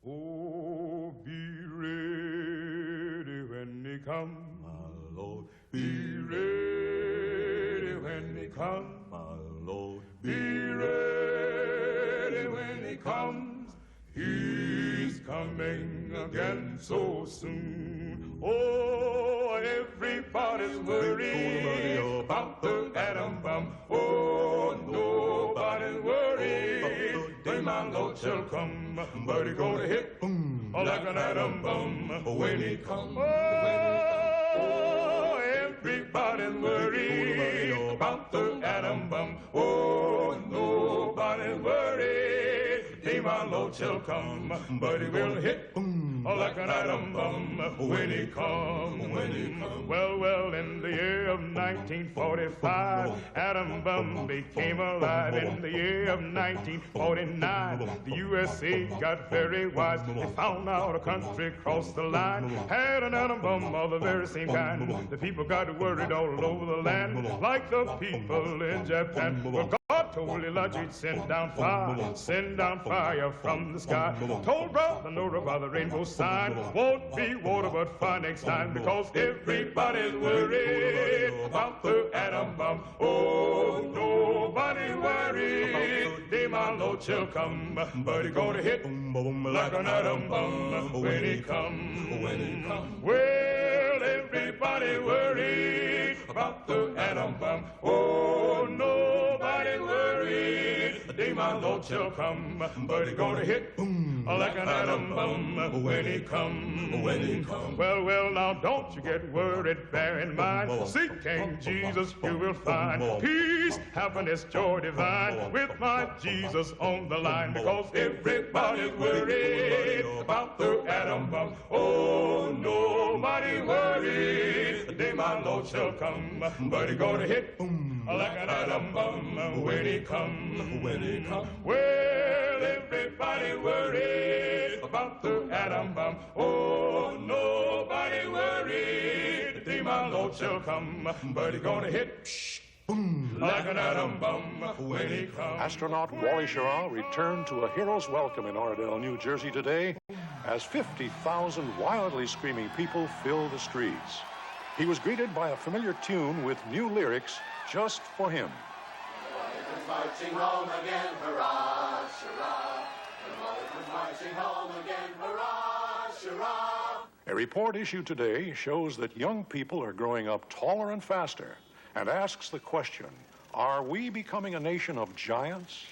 Oh, be ready when he comes, my Lord. Be ready when he comes, my Lord. Be ready when he comes. He's coming again so soon. Oh, everybody's worried about the atom bomb. Oh, nobody's worried. Day my Lord shall come, but he's gonna hit like an atom bomb when he comes. Oh, everybody's worried about the atom bomb. Oh, nobody's worried. Day my Lord shall come, but he will hit like an atom bomb when he comes. Well, in the year of 1945, atom bomb became alive. In the year of 1949, the USA got very wise. They found out a country across the line had an atom bomb of the very same kind. The people got worried all over the land, like the people in Japan. Well, God told Elijah he'd send down fire from the sky. Told brother Noah by the rainbow sign, won't be water but fire next time, because everybody's worried about the atom bomb. Oh, nobody's worried. Day my Lord shall come, but he's gonna hit like an atom bomb when he comes. Well, everybody's worried about the atom bomb. Oh, nobody's worried. The day my Lord shall come, but he's gonna hit like an atom bomb when he comes. Well, now don't you get worried, bear in mind, seek King Jesus, you will find peace, happiness, joy divine, with my Jesus on the line, because everybody's worried about the atom bomb. Oh, nobody worried. The day my Lord shall come, but he's gonna hit like an atom bomb when he comes. Well, everybody worried about the atom bomb. Oh, nobody worried. The day my Lord shall come, but he's gonna hit like an atom bomb when he comes. Astronaut Wally Schirra returned to a hero's welcome in Oradell, New Jersey today as 50,000 wildly screaming people filled the streets. He was greeted by a familiar tune with new lyrics just for him. Marching home again, hurrah, hurrah. The Republicans marching home again, hurrah, hurrah. A report issued today shows that young people are growing up taller and faster and asks the question, are we becoming a nation of giants?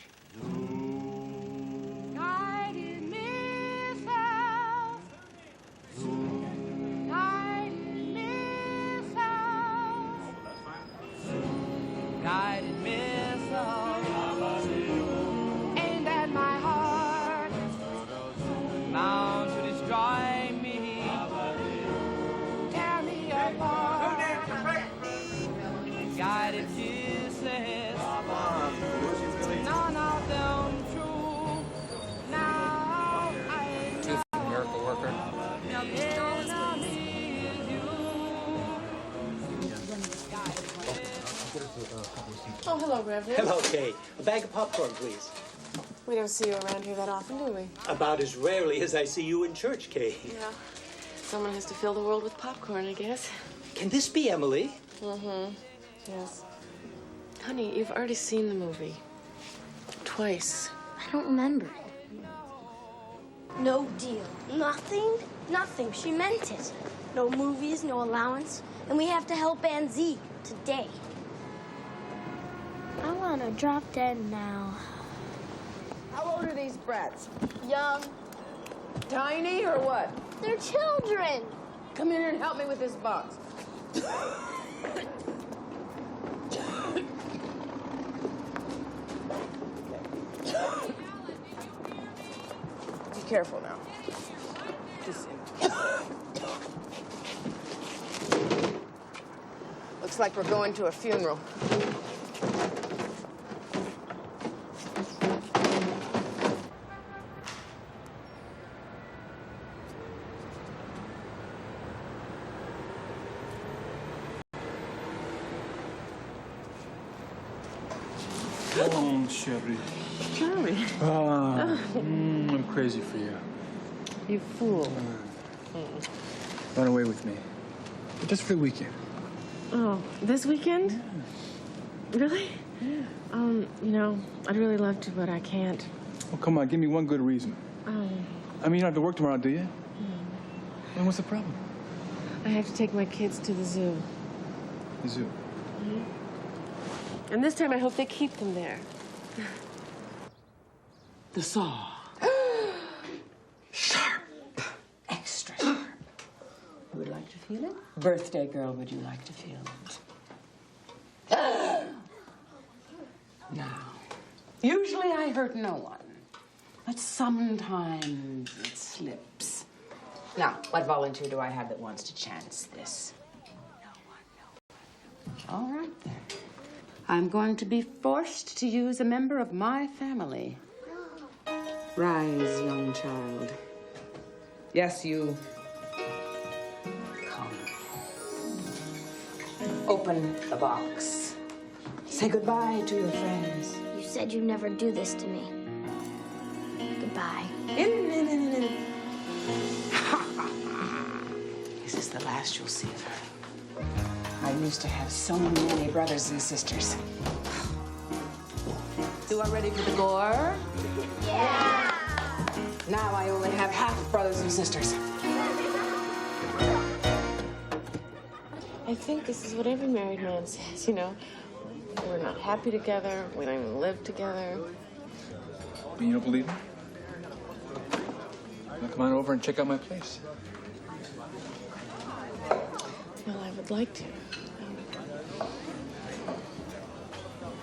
Guided missiles. Guided missiles. Guided missiles. Aimed at my heart. Bound to destroy me. Tear me apart. Guided kisses. None of them true. Now I know. Miracle worker. Oh, hello, Reverend. Hello, Kay. A bag of popcorn, please. We don't see you around here that often, do we? About as rarely as I see you in church, Kay. Yeah. Someone has to fill the world with popcorn, I guess. Can this be Emily? Mm-hmm. Yes. Honey, you've already seen the movie. Twice. I don't remember. No deal. Nothing? Nothing. She meant it. No movies, no allowance. And we have to help Aunt Z today. I want to drop dead now. How old are these brats? Young. Tiny or what? They're children. Come in here and help me with this box. Be careful now. Just looks like we're going to a funeral. Oh, Shirley. Shirley. I'm crazy for you. You fool. Run away with me. But just for the weekend. Oh, this weekend? Yeah. Really? Yeah. You know, I'd really love to, but I can't. Oh, come on, give me one good reason. I mean, you don't have to work tomorrow, do you? No. Then what's the problem? I have to take my kids to the zoo. The zoo? Mm-hmm. And this time I hope they keep them there. The saw. Sharp. Extra sharp. You would like to feel it? Birthday girl, would you like to feel it? Now, usually I hurt no one, but sometimes it slips. Now, what volunteer do I have that wants to chance this? No one. All right, then. I'm going to be forced to use a member of my family. Rise, young child. Yes, you. Come. Open the box. Say goodbye to your friends. You said you'd never do this to me. Goodbye. In. This is the last you'll see of her. I used to have so many brothers and sisters. You are ready for the gore? Yeah! Now I only have half brothers and sisters. I think this is what every married man says, you know. We're not happy together. We don't even live together. But you don't believe me? Well, come on over and check out my place. Well, I would like to.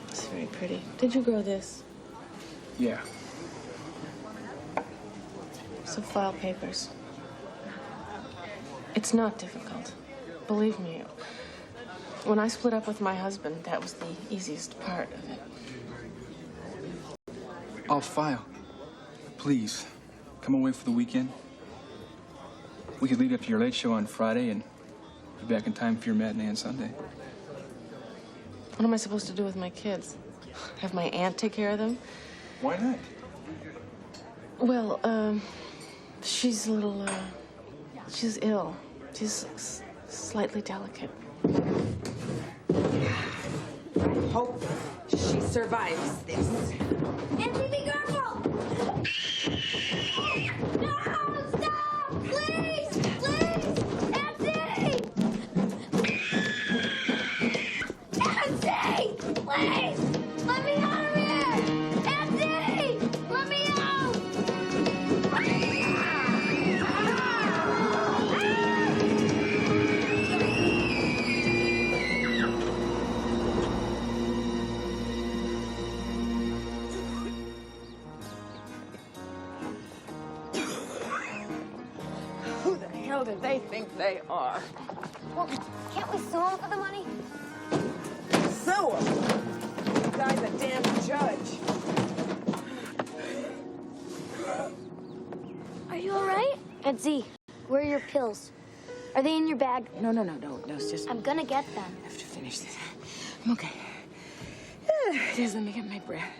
It's very pretty. Did you grow this? Yeah. So file papers. It's not difficult. Believe me. When I split up with my husband, that was the easiest part of it. I'll file. Please, come away for the weekend. We could leave after your late show on Friday and be back in time for your matinee on Sunday. What am I supposed to do with my kids? Have my aunt take care of them? Why not? Well, she's a little, she's ill. She's slightly delicate. I hope she survives this. Anthony, be careful! No! Stop! Please! Please! Anthony! Anthony! Please! Let me out of here! Anthony! Let me out! Who the hell do they think they are? Well, can't we sue him for the money? Sue him. The guy's a damn judge. Are you all right? At Z, where are your pills? Are they in your bag? No, it's just... I'm gonna get them. I have to finish this. I'm okay. It is. Let me get my breath.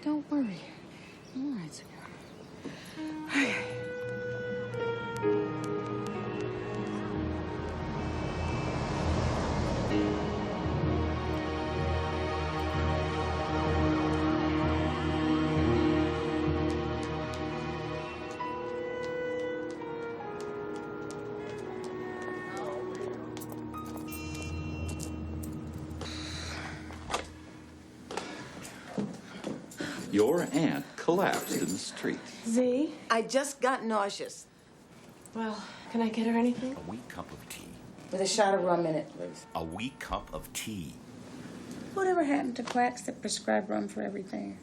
Don't worry. I'm all right, sweetheart. Okay. Your aunt collapsed in the street. Z? I just got nauseous. Well, can I get her anything? A weak cup of tea. With a shot of rum in it, please. A weak cup of tea. Whatever happened to quacks that prescribe rum for everything?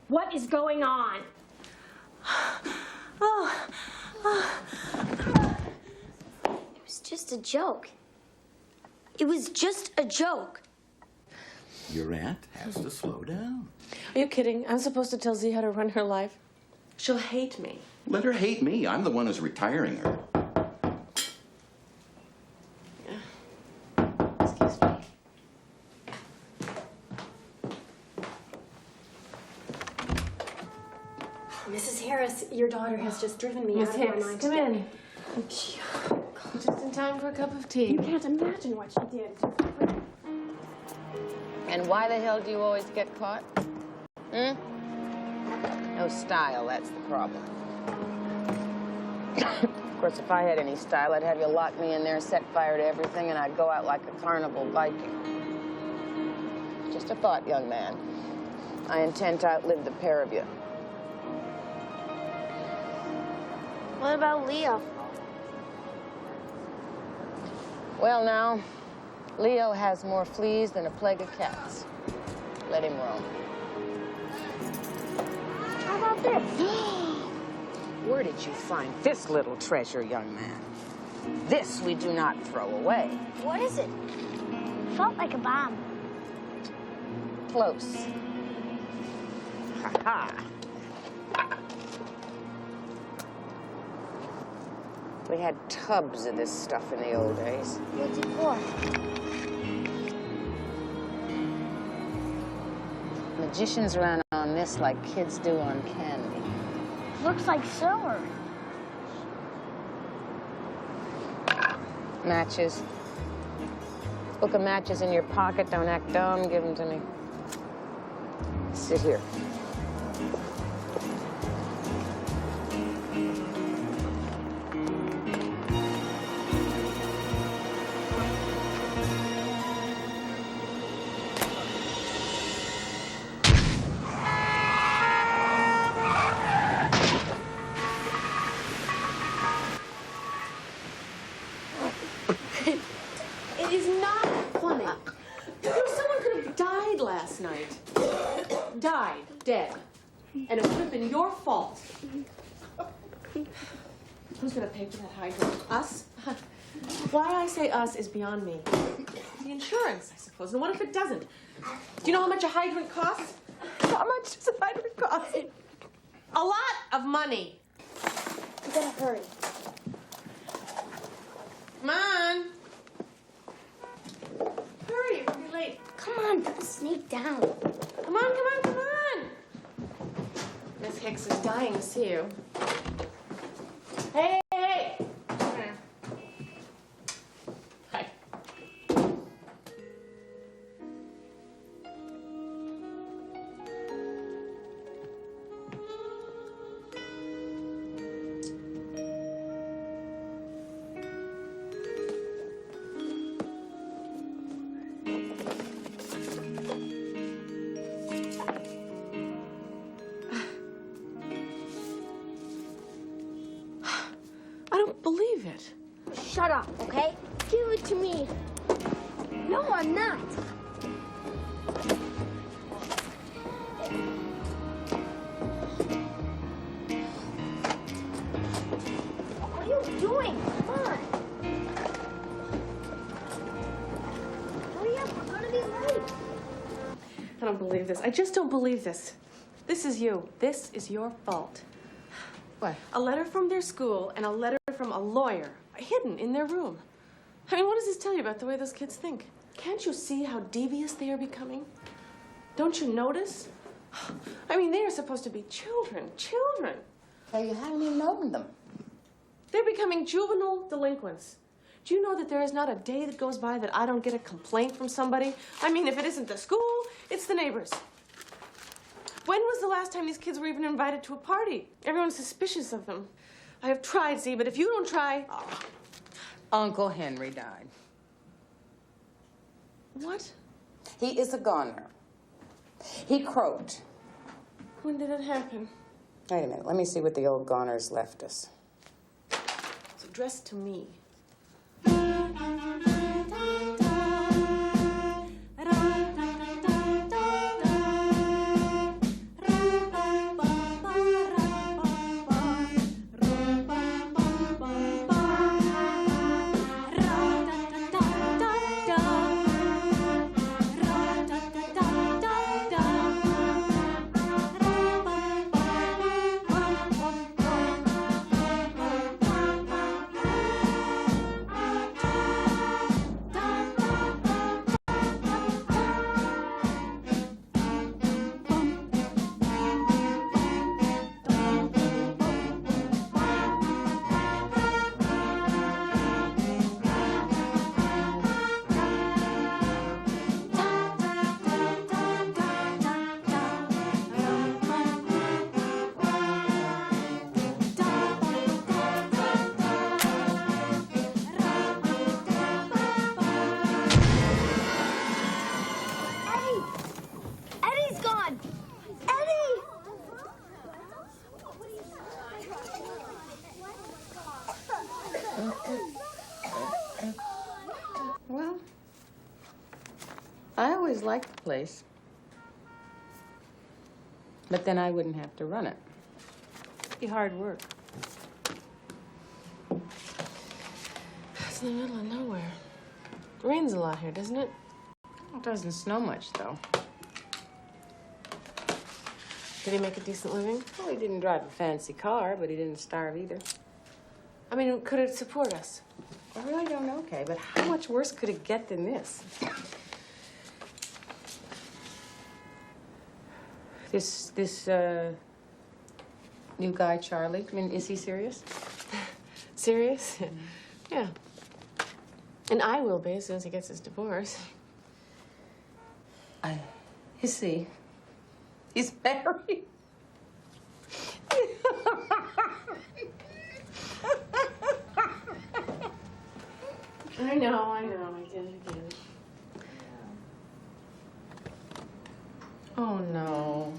What is going on? It was just a joke. It was just a joke. Your aunt has to slow down. Are you kidding? I'm supposed to tell Z how to run her life? She'll hate me. Let her hate me. I'm the one who's retiring her. Excuse me. Mrs. Harris, your daughter has just driven me Miss out of my Hicks, mind. come in. Just in time for a cup of tea. You can't imagine what she did. And why the hell do you always get caught? No style, that's the problem. Of course, if I had any style, I'd have you lock me in there, set fire to everything, and I'd go out like a carnival Viking. Just a thought, young man. I intend to outlive the pair of you. What about Leo? Well, now, Leo has more fleas than a plague of cats. Let him roam. How about this? Where did you find this little treasure, young man? This we do not throw away. What is it? Felt like a bomb. Close. Ha-ha. We had tubs of this stuff in the old days. What's it for? Magicians ran on this like kids do on candy. Looks like silver. Matches. Book of matches in your pocket. Don't act dumb. Give them to me. Sit here. It is not funny. Someone could have died last night. Died. Dead. And it would have been your fault. Who's going to pay for that hydrant? Us? Why I say us is beyond me. The insurance, I suppose. And what if it doesn't? Do you know how much a hydrant costs? How much does a hydrant cost? A lot of money. We gotta hurry. Come on. Hurry, we'll be late. Come on, don't sneak down. Come on, come on, come on. Miss Hicks is dying to see you. Hey, hey, hey. Come here. Hi. I don't believe it. Shut up, okay? Give it to me. No, I'm not. What are you doing? Come on. Hurry up, we're gonna be late. I don't believe this. I just don't believe this. This is you. This is your fault. What? A letter from their school and a letter from a lawyer hidden in their room. I mean, what does this tell you about the way those kids think? Can't you see how devious they are becoming? Don't you notice? I mean, they are supposed to be children. Children. So you haven't even opened them. They're becoming juvenile delinquents. Do you know that there is not a day that goes by that I don't get a complaint from somebody? I mean, if it isn't the school, it's the neighbors. When was the last time these kids were even invited to a party? Everyone's suspicious of them. I have tried, Z, but if you don't try... Oh. Uncle Henry died. What? He is a goner. He croaked. When did it happen? Wait a minute. Let me see what the old goners left us. It's addressed to me. always liked the place. But then I wouldn't have to run it. It'd be hard work. It's in the middle of nowhere. It rains a lot here, doesn't it? It doesn't snow much, though. Did he make a decent living? Well, he didn't drive a fancy car, but he didn't starve either. I mean, could it support us? I really don't know, Kay, but how much worse could it get than this? This new guy, Charlie, I mean, is he serious? Serious? Yeah. And I will be as soon as he gets his divorce. Is he? He's married? I know, I did it again. Oh, no.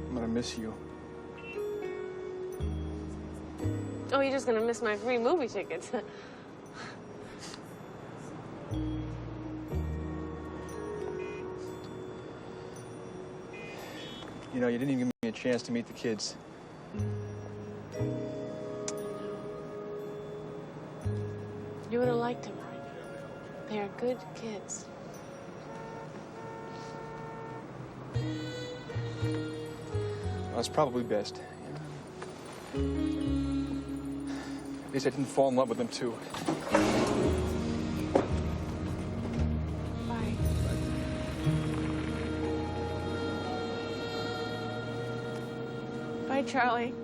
I'm gonna miss you. Oh, you're just gonna miss my free movie tickets. You know, you didn't even give me a chance to meet the kids. You would have liked them. They're good kids. Well, it's probably best. At least I didn't fall in love with them, too. Bye. Bye, Charlie.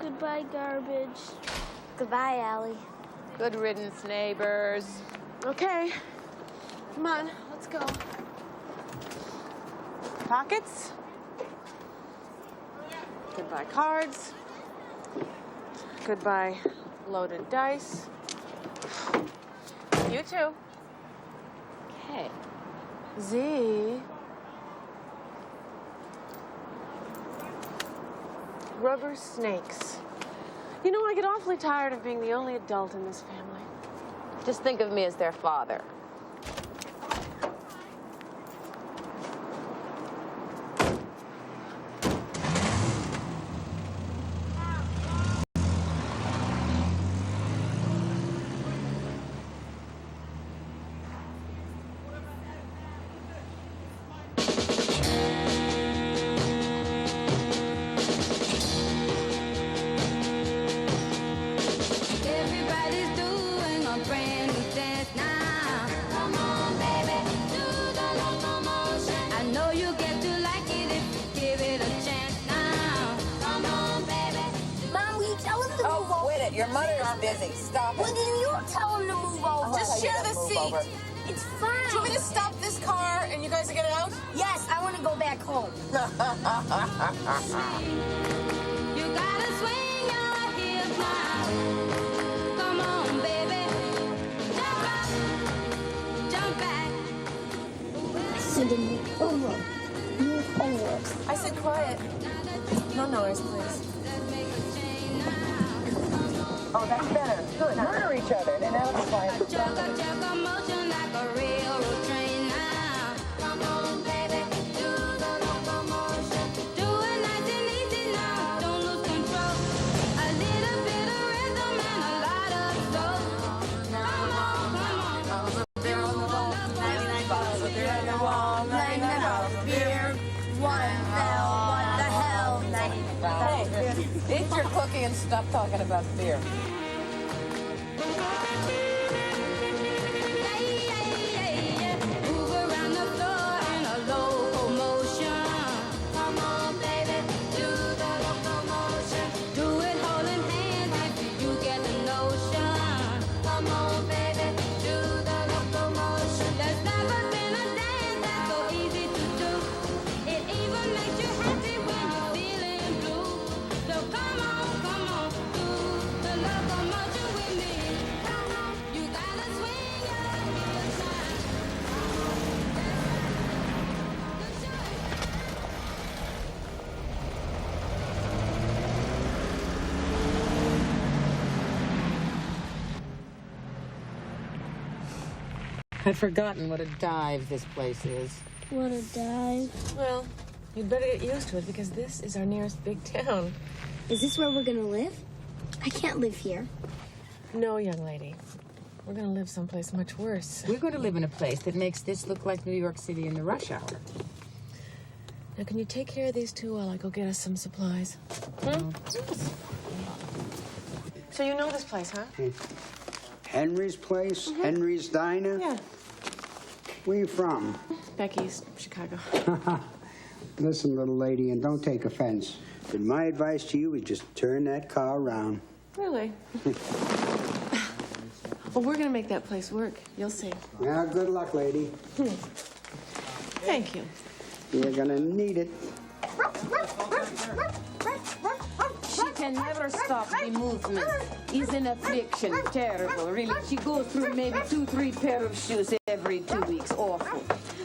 Goodbye, garbage. Goodbye, Allie. Good riddance, neighbors. Okay. Come on, let's go. Pockets. Goodbye, cards. Goodbye, loaded dice. You too. Okay. Z. Rubber snakes. You know, I get awfully tired of being the only adult in this family. Just think of me as their father. Everybody's doing a brand new dance now. Come on, baby, do the locomotion. I know you get to like it if you give it a chance now. Come on, baby. Mom, will you tell him to move over? Quit it. Your mother is busy. Stop Well, it. then you tell him to move over. Just share the seat. It's fine. Do you want me to stop this car and you guys get it out? Yes, I want to go back home. You gotta swing your hips now. Come on, baby. Jump up, jump back. I said to move over. Move over. I said quiet. No noise, please. Oh, that's better. Good. Murder each other. Then that'll be quiet. Chugga motion like a railroad train now. Come on, baby, do the locomotion. Do it nice and easy now. Don't lose control. A little bit of rhythm and a lot of soul. Come on, come on. Beer on the wall. 99 bottles of beer on the wall. 99 bottles of beer. What the hell? Hey, eat your cookie and stop talking about beer. Move around the floor in a locomotion. Come on, baby, do the locomotion. Do it holding hands if you get the notion. Come on, baby, do the locomotion. There's never been a dance that's so easy to do. It even makes you happy when you're feeling blue. So come on, do the locomotion. I'd forgotten what a dive this place is. What a dive. Well, you'd better get used to it because this is our nearest big town. Is this where we're gonna live? I can't live here. No, young lady. We're gonna live someplace much worse. We're going to live in a place that makes this look like New York City in the rush hour. Now, can you take care of these two while I go get us some supplies? So you know this place, huh? Henry's place? Henry's Diner? Yeah. Where you from? Becky's, Chicago. Listen, little lady, and don't take offense, but my advice to you is just turn that car around. Really? Well, we're gonna make that place work. You'll see. Well, good luck, lady. Thank you. You're gonna need it. She can never stop the movement. Is an affliction. Terrible, really. She goes through maybe 2-3 pair of shoes every 2 weeks. Awful.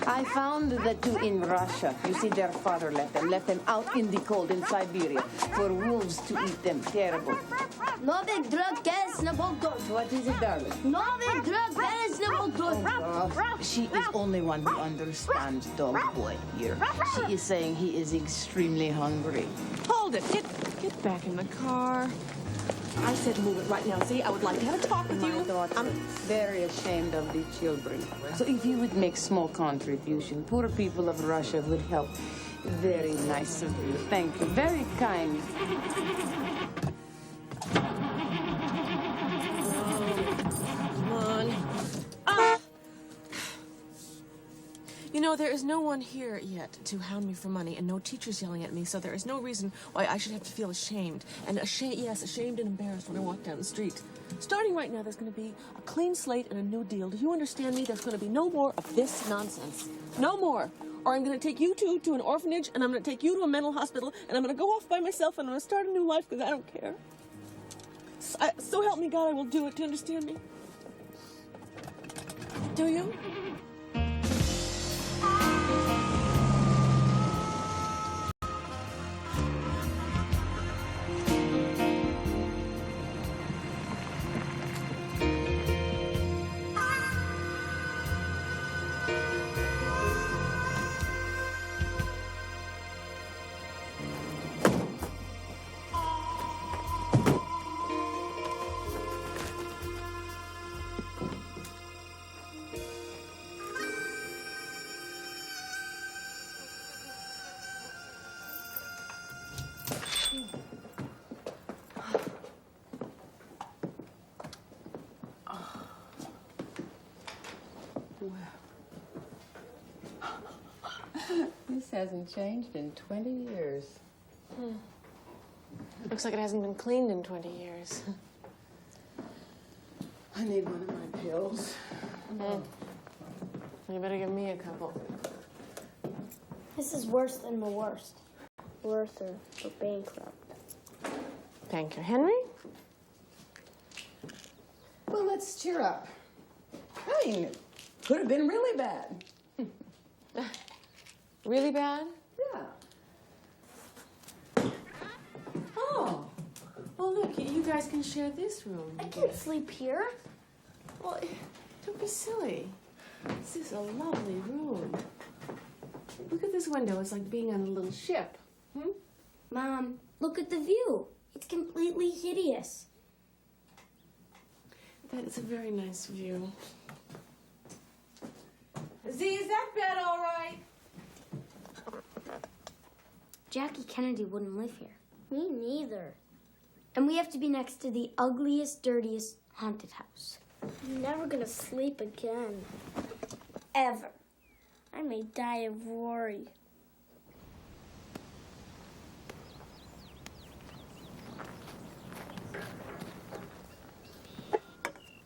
I found the two in Russia. You see, their father left them out in the cold in Siberia for wolves to eat them. Terrible. Nowy drog jest na Monger. What is it, darling? Nowy drog jest na Monger. She is only one who understands dog boy here. She is saying he is extremely hungry. Hold it. Get back in the car. I said move it right now. See, I would like to have a talk with you. My daughter is very ashamed of the children. So if you would make small contribution, poor people of Russia would help. Very nice of you. Thank you. Very kind. Come on. You know, there is no one here yet to hound me for money, and no teachers yelling at me, so there is no reason why I should have to feel ashamed. And ashamed and embarrassed when I walk down the street. Starting right now, there's going to be a clean slate and a new deal. Do you understand me? There's going to be no more of this nonsense. No more. Or I'm going to take you two to an orphanage, and I'm going to take you to a mental hospital, and I'm going to go off by myself, and I'm going to start a new life because I don't care. So help me God, I will do it. Do you understand me? Do you? This hasn't changed in 20 years. Looks like it hasn't been cleaned in 20 years. I need one of my pills. You better give me a couple. This is worse than the worst. Worse or bankrupt. Thank you. Henry? Well, let's cheer up. I mean, it could have been really bad. Really bad? Yeah. Oh. Well, look, you guys can share this room. I can't sleep here. Well, don't be silly. This is a lovely room. Look at this window. It's like being on a little ship. Mom, look at the view. It's completely hideous. That is a very nice view. Z, is that bed all right? Jackie Kennedy wouldn't live here. Me neither. And we have to be next to the ugliest, dirtiest haunted house. I'm never gonna sleep again. Ever. I may die of worry.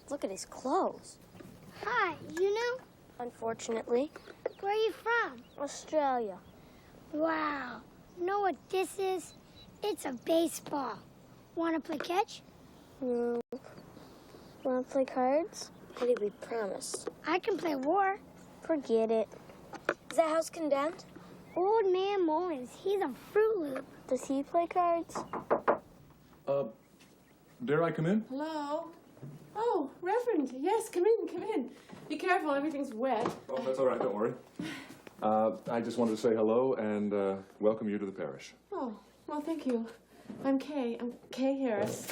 Look at his clothes. Hi, you know? Unfortunately. Where are you from? Australia. Wow. You know what this is? It's a baseball. Want to play catch? No. Want to play cards? What did we promise? I can play war. Forget it. Is that house condemned? Old Man Mullins, he's a Fruit Loop. Does he play cards? Dare I come in? Hello? Oh, Reverend, yes, come in, come in. Be careful, everything's wet. Oh, that's all right, don't worry. I just wanted to say hello and welcome you to the parish. Oh, well, thank you. I'm Kay Harris.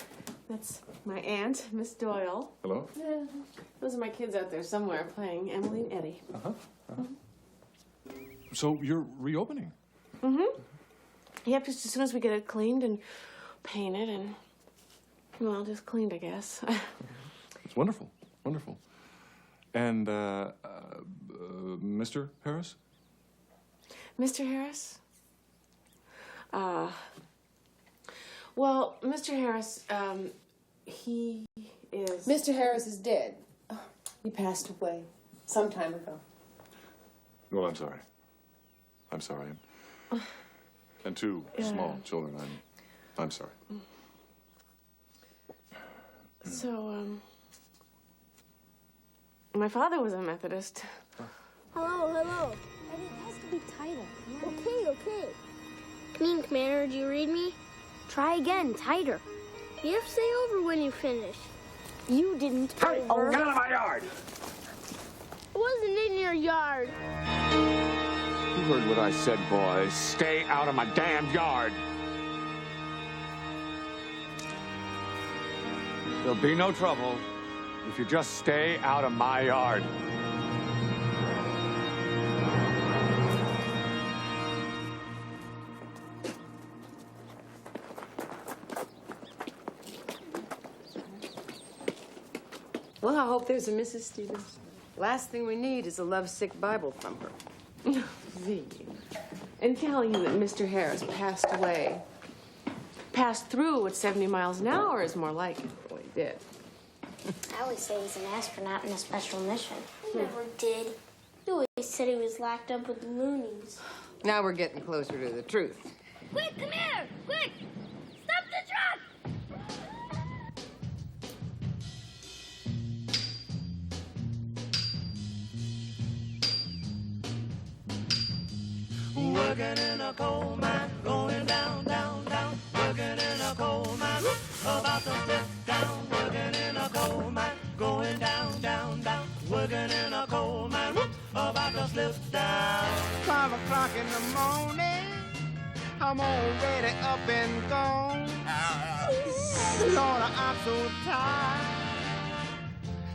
That's my aunt, Miss Doyle. Hello? Yeah, those are my kids out there somewhere playing Emily and Eddie. So you're reopening? Mm-hmm. Yep, just as soon as we get it cleaned and painted and, well, just cleaned, I guess. It's wonderful, wonderful. And, Mr. Harris? Mr. Harris? Well, Mr. Harris, he is... Mr. Harris is dead. Oh, he passed away some time ago. Well, I'm sorry. I'm sorry. And two small children. I'm sorry. So, my father was a Methodist. Hello, hello. And it has to be tighter. Okay. Commander, do you read me? Try again, tighter. You have to say over when you finish. You didn't. Hey, oh, get out of my yard! It wasn't in your yard. You heard what I said, boys. Stay out of my damn yard. There'll be no trouble if you just stay out of my yard. Well, I hope there's a Mrs. Stevens. Last thing we need is a lovesick Bible thumper. V. And telling you that Mr. Harris passed away. Passed through at 70 miles an hour is more like it. Well, he did. I always say he's an astronaut in a special mission. He never did. He always said he was locked up with the loonies. Now we're getting closer to the truth. Quick, come here! Quick! Stop the truck! Working in a coal mine, going down, down, down. Working in a coal mine, about to slip down. Working in a coal mine, going down, down, down. Working in a coal mine, about to slip down. 5 o'clock in the morning, I'm already up and gone. Lord, I'm so tired.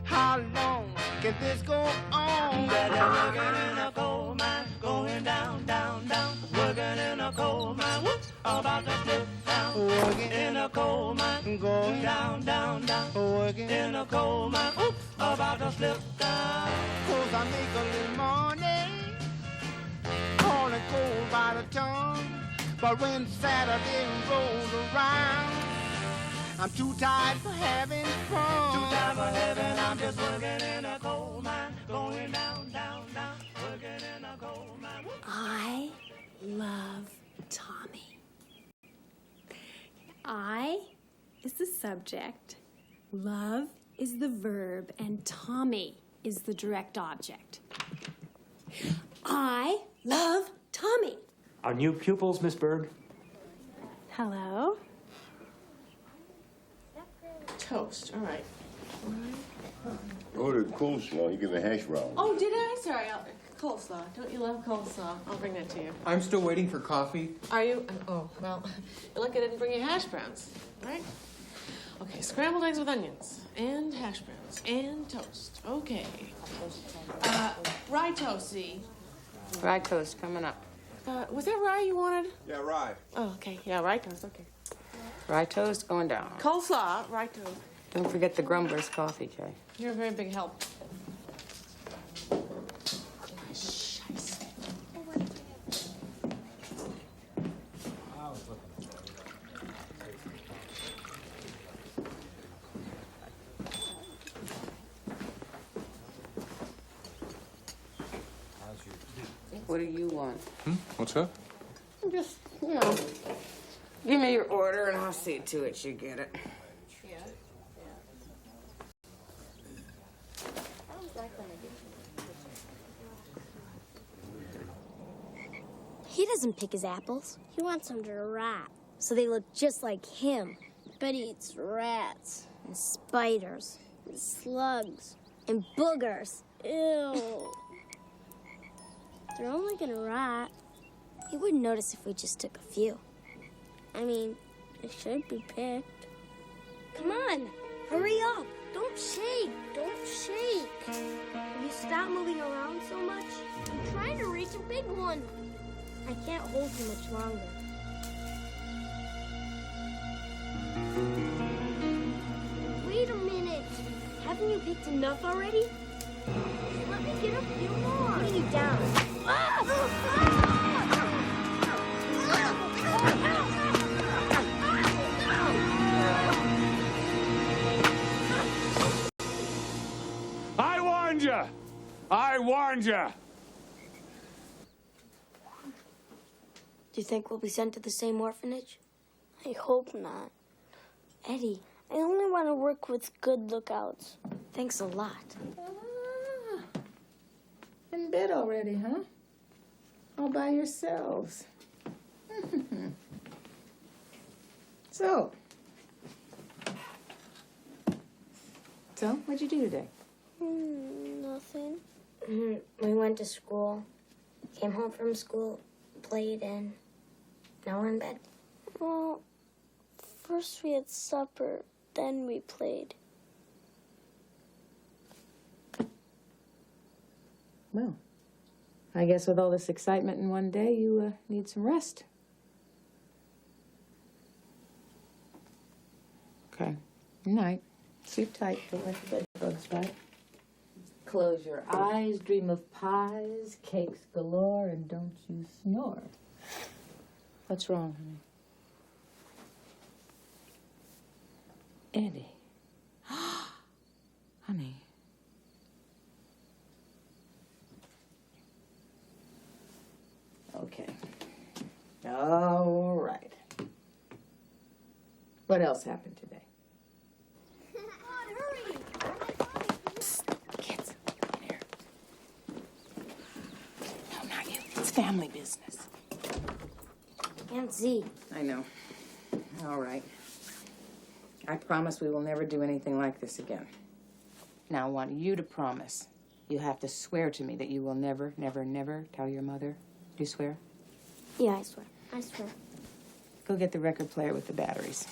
How long can this go on? Working in a coal mine, going down, down, down. Working in a coal mine, about to slip down. Working in a coal mine, going down, down, down. Working in a coal mine, about to slip down. 'Cause I make a little money, calling coal by the ton. But when Saturday rolls around, I'm too tired for having fun. Too tired for having, I'm just working in a coal mine, going down, down, down. Working in a coal mine. I love Tommy. I is the subject, love is the verb, and Tommy is the direct object. I love Tommy. Our new pupils, Miss Bird? Hello? Toast, all right. Order coleslaw. You give a hash brown. Oh, did I? Sorry, coleslaw. Don't you love coleslaw? I'll bring that to you. I'm still waiting for coffee. Are you? Oh, well, you're lucky I didn't bring you hash browns, right? Okay, scrambled eggs with onions, and hash browns, and toast. Okay. Rye toast, Z. Rye toast coming up. Was that rye you wanted? Yeah, rye. Oh, okay. Yeah, rye toast, okay. Rye toast going down. Coleslaw, rye toast. Don't forget the Grumbler's coffee, Jay. You're a very big help. What do you want? What's that? Just, you know, give me your order and I'll see to it you get it. He doesn't pick his apples. He wants them to rot, so they look just like him. But he eats rats and spiders. slugs, and boogers. Ew. They're only gonna rot. You wouldn't notice if we just took a few. I mean, they should be picked. Come on, hurry up. Don't shake. Don't shake. Will you stop moving around so much? I'm trying to reach a big one. I can't hold you much longer. Wait a minute. Haven't you picked enough already? Let me get a few more. I'm putting you down. I warned you! I warned you! Do you think we'll be sent to the same orphanage? I hope not. Eddie, I only want to work with good lookouts. thanks a lot. In bed already, huh? All by yourselves. So, what'd you do today? Nothing. We went to school, came home from school, played, and now we're in bed. Well, first we had supper, then we played. Well, I guess with all this excitement in one day, you need some rest. Okay. Good night. Sleep tight. Don't let the bed bugs bite. Close your eyes, dream of pies, cakes galore, and don't you snore. What's wrong, honey? Eddie. Honey. Okay. All right. What else happened today? Kids, come here. No, not you. It's family business. Aunt Z. I know. All right. I promise we will never do anything like this again. Now, I want you to promise. You have to swear to me that you will never, never, never tell your mother. Do you swear? Yeah, I swear. I swear. Go get the record player with the batteries.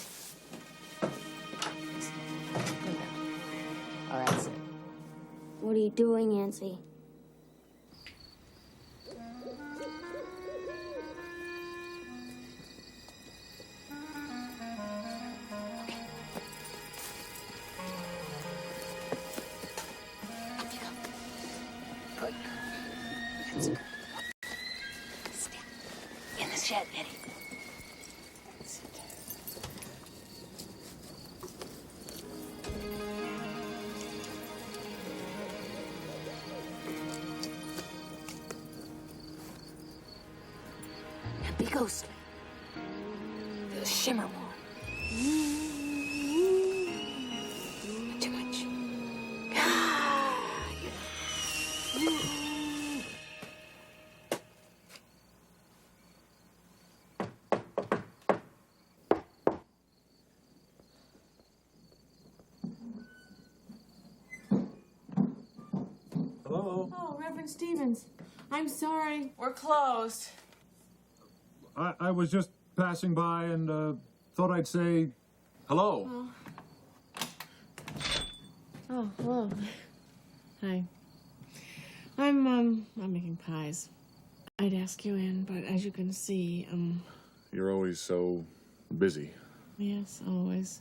All right, that's it. What are you doing, Aunt Z? In the shed, Eddie. Now be ghostly. Do a shimmer wall. Not too much. Hello? Oh, Reverend Stevens. I'm sorry. We're closed. I was just passing by and thought I'd say hello. Oh, hello. Hi. I'm making pies. I'd ask you in, but as you can see, You're always so busy. yes, always.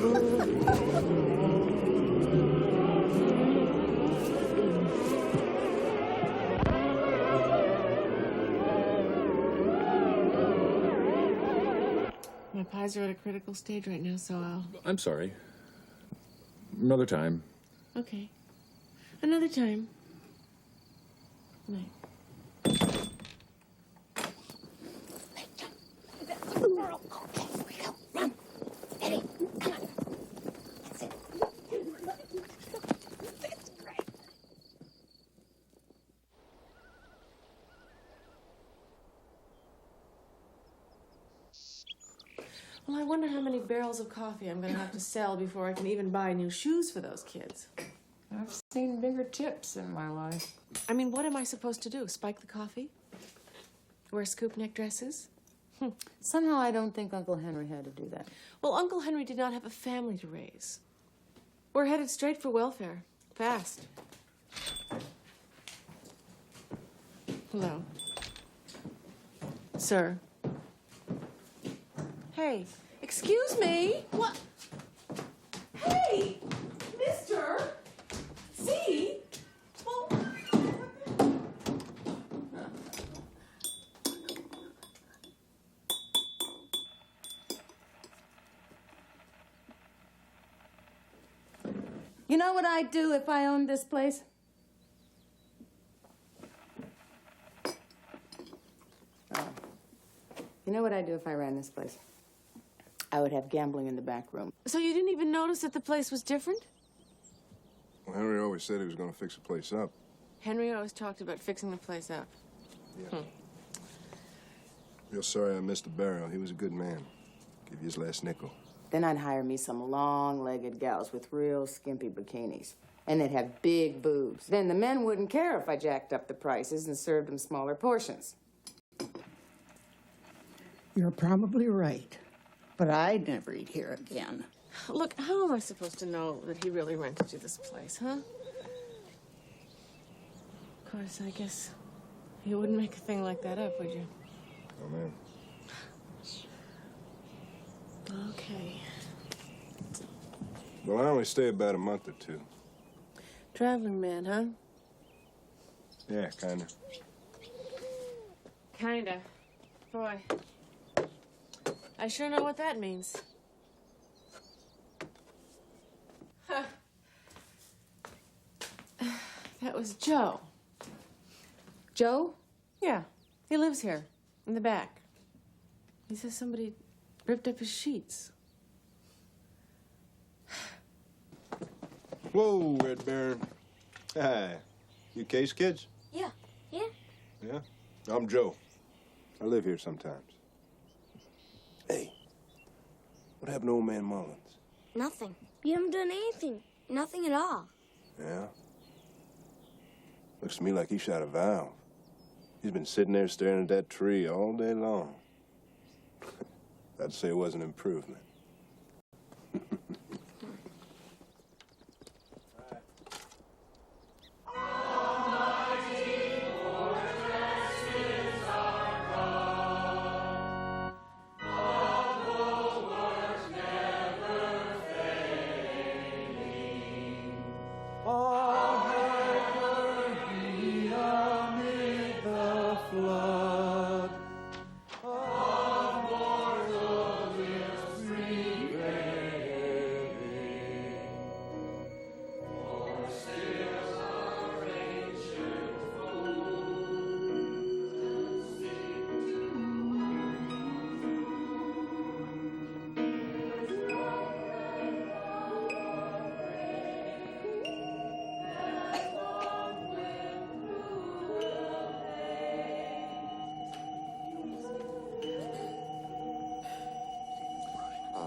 My pies are at a critical stage right now, so I'll... I'm sorry. Another time. Okay. Another time. Night. Well, I wonder how many barrels of coffee I'm going to have to sell before I can even buy new shoes for those kids. I've seen bigger tips in my life. I mean, what am I supposed to do? Spike the coffee? Wear scoop neck dresses? Somehow I don't think Uncle Henry had to do that. Well, Uncle Henry did not have a family to raise. We're headed straight for welfare. Fast. Hello. Sir. Hey, excuse me. What? Hey, mister. See? Well... You know what I'd do if I owned this place? You know what I'd do if I ran this place? I would have gambling in the back room. So you didn't even notice that the place was different? Well, Henry always said he was going to fix the place up. Henry always talked about fixing the place up. Yeah. Real sorry I missed the barrel. He was a good man. Give you his last nickel. Then I'd hire me some long-legged gals with real skimpy bikinis. And they'd have big boobs. Then the men wouldn't care if I jacked up the prices and served them smaller portions. You're probably right, but I'd never eat here again. Look, how am I supposed to know that he really rented you this place, huh? Of course, I guess you wouldn't make a thing like that up, would you? Oh, man. Okay. Well, I only stay about a month or two. Traveling man, huh? Yeah, kinda. Kinda. Boy. I sure know what that means. Huh. That was Joe. Joe? Yeah. He lives here, in the back. He says somebody ripped up his sheets. Whoa, Red Baron. Hi. You Case kids? Yeah. Yeah? I'm Joe. I live here sometimes. Hey, what happened to old man Mullins? Nothing. You haven't done anything. Nothing at all. Yeah? Looks to me like he shot a valve. He's been sitting there staring at that tree all day long. I'd say it was an improvement.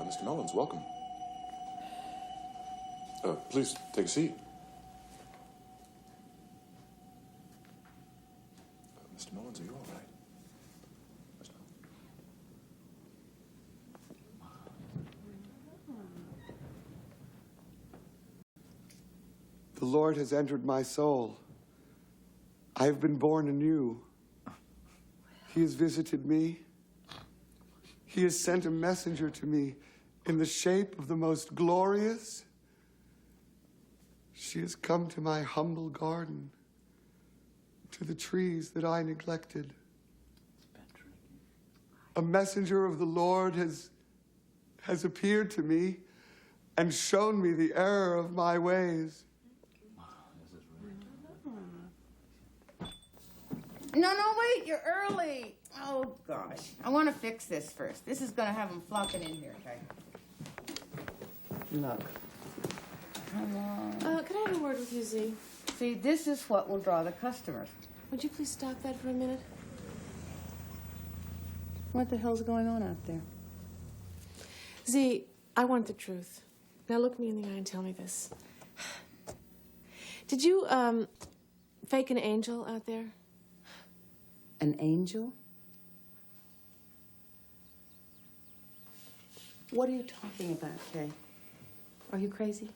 Mr. Mullins, welcome. Please take a seat. Mr. Mullins, are you all right? The Lord has entered my soul. I have been born anew. He has visited me. He has sent a messenger to me in the shape of the most glorious, she has come to my humble garden, to the trees that I neglected. A messenger of the Lord has appeared to me and shown me the error of my ways. No, wait, you're early. Oh, gosh. I want to fix this first. This is going to have them flocking in here, okay? Look. Come on. Can I have a word with you, Z? See, this is what will draw the customers. Would you please stop that for a minute? What the hell's going on out there? Z, I want the truth. Now look me in the eye and tell me this. Did you, fake an angel out there? An angel? What are you talking about, Kay? Are you crazy?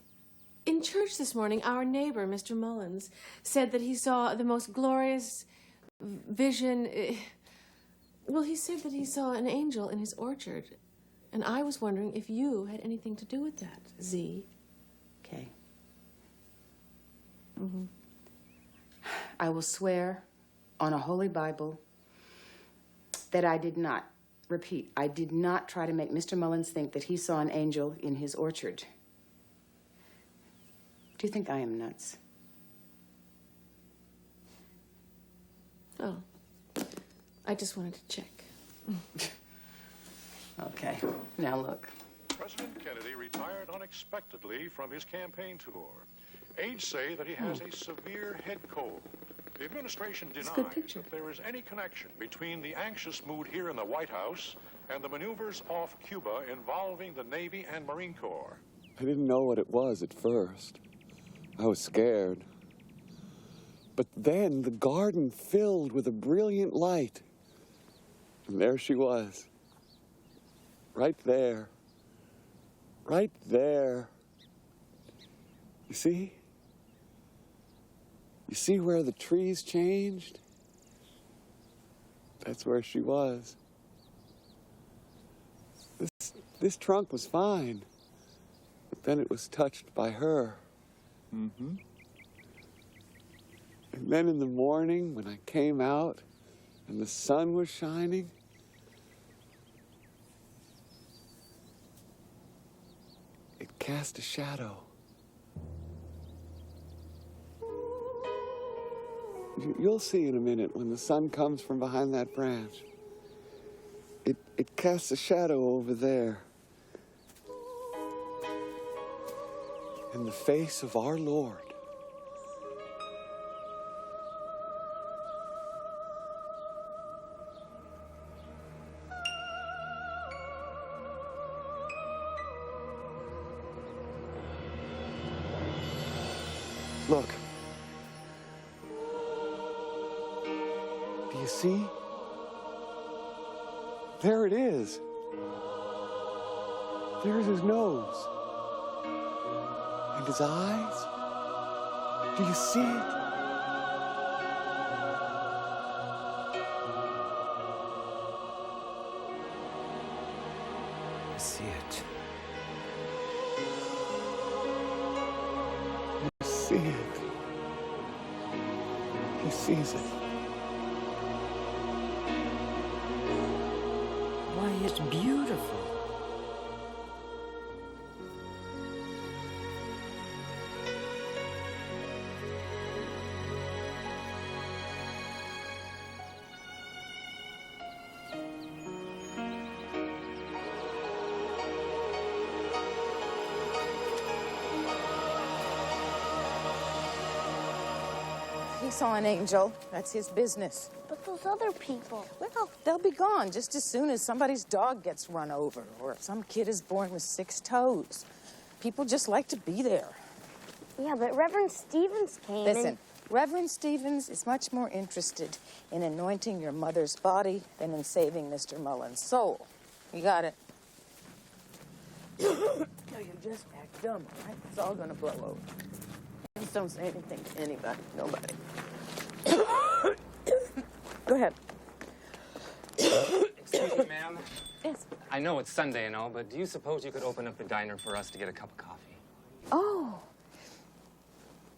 In church this morning, our neighbor, Mr. Mullins, said that he saw the most glorious vision. Well, he said that he saw an angel in his orchard. And I was wondering if you had anything to do with that, Z. Kay. I will swear on a holy Bible that I did not, repeat, I did not try to make Mr. Mullins think that he saw an angel in his orchard. Do you think I am nuts? Oh, I just wanted to check. Okay, now look. President Kennedy retired unexpectedly from his campaign tour. Aides say that he has a severe head cold. The administration denies that there is any connection between the anxious mood here in the White House and the maneuvers off Cuba involving the Navy and Marine Corps. I didn't know what it was at first. I was scared. But then the garden filled with a brilliant light. And there she was. Right there. Right there. You see? You see where the trees changed? That's where she was. This trunk was fine, but then it was touched by her. And then in the morning, when I came out and the sun was shining, it cast a shadow. You'll see in a minute when the sun comes from behind that branch. It casts a shadow over there. In the face of our Lord. Look. Do you see? There it is. There's his nose. And his eyes. Do you see it? I see it. You see it. He sees it. Why, it's beautiful. He saw an angel. That's his business. But those other people. Well, they'll be gone just as soon as somebody's dog gets run over or some kid is born with 6 toes. People just like to be there. Yeah, but Reverend Stevens came. Listen, Reverend Stevens is much more interested in anointing your mother's body than in saving Mr. Mullins' soul. You got it? No, you just act dumb, all right? It's all gonna blow over. Just don't say anything to anybody, nobody. Go ahead. Excuse me, ma'am. Yes. I know it's Sunday and all, but do you suppose you could open up the diner for us to get a cup of coffee? Oh.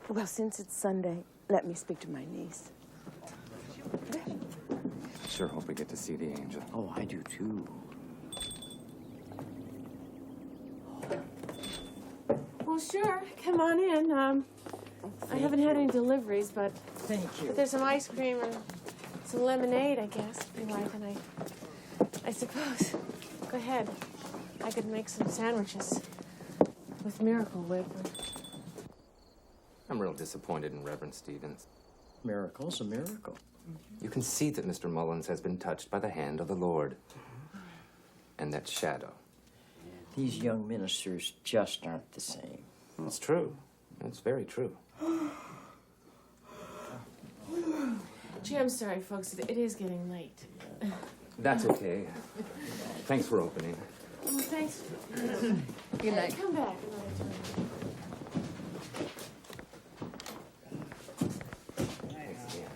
Well, since it's Sunday, let me speak to my niece. Sure hope we get to see the angel. Oh, I do too. Well, sure. Come on in. I haven't had any deliveries, but thank you. But there's some ice cream and some lemonade, I guess, if you like, and I suppose. Go ahead. I could make some sandwiches with Miracle Whip. I'm real disappointed in Reverend Stevens. Miracle's a miracle. You can see that Mr. Mullins has been touched by the hand of the Lord. And that shadow. These young ministers just aren't the same. It's true. It's very true. Gee, I'm sorry, folks. It is getting late. That's okay. Thanks for opening. Well, thanks. Good night. Come back another time.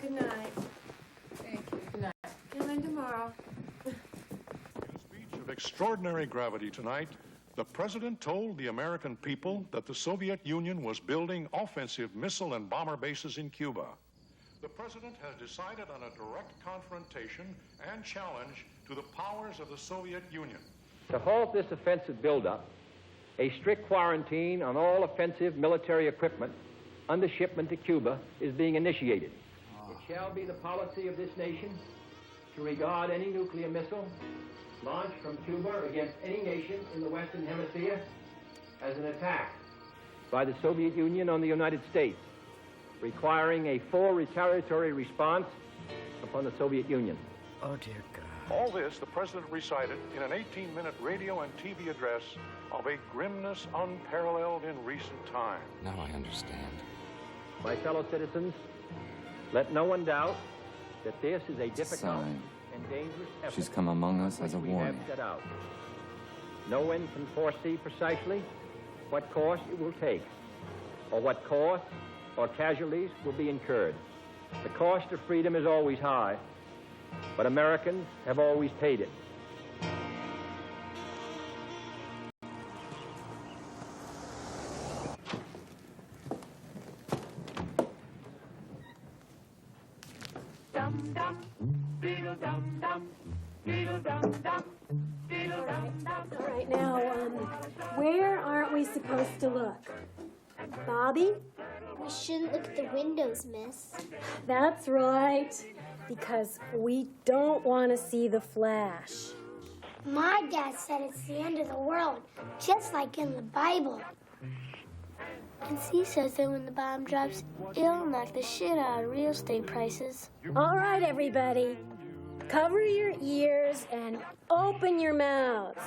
Good night. Thank you. Good night. Come in tomorrow. Of extraordinary gravity tonight, the president told the American people that the Soviet Union was building offensive missile and bomber bases in Cuba. The president has decided on a direct confrontation and challenge to the powers of the Soviet Union. To halt this offensive buildup, a strict quarantine on all offensive military equipment under shipment to Cuba is being initiated. It shall be the policy of this nation to regard any nuclear missile launched from Cuba against any nation in the Western Hemisphere as an attack by the Soviet Union on the United States, requiring a full retaliatory response upon the Soviet Union. Oh, dear God. All this the president recited in an 18-minute radio and TV address of a grimness unparalleled in recent time. Now I understand. My fellow citizens, let no one doubt that this is a difficult Sign. and dangerous effort. She's come among us as a we warning. have set out. No one can foresee precisely what course it will take, or what cost or casualties will be incurred. The cost of freedom is always high, but Americans have always paid it. All right, now, where aren't we supposed to look? Bobby? We shouldn't look at the windows, miss. That's right, because we don't want to see the flash. My dad said it's the end of the world, just like in the Bible. And he says that when the bomb drops, it'll knock the shit out of real estate prices. All right, everybody. Cover your ears and open your mouths.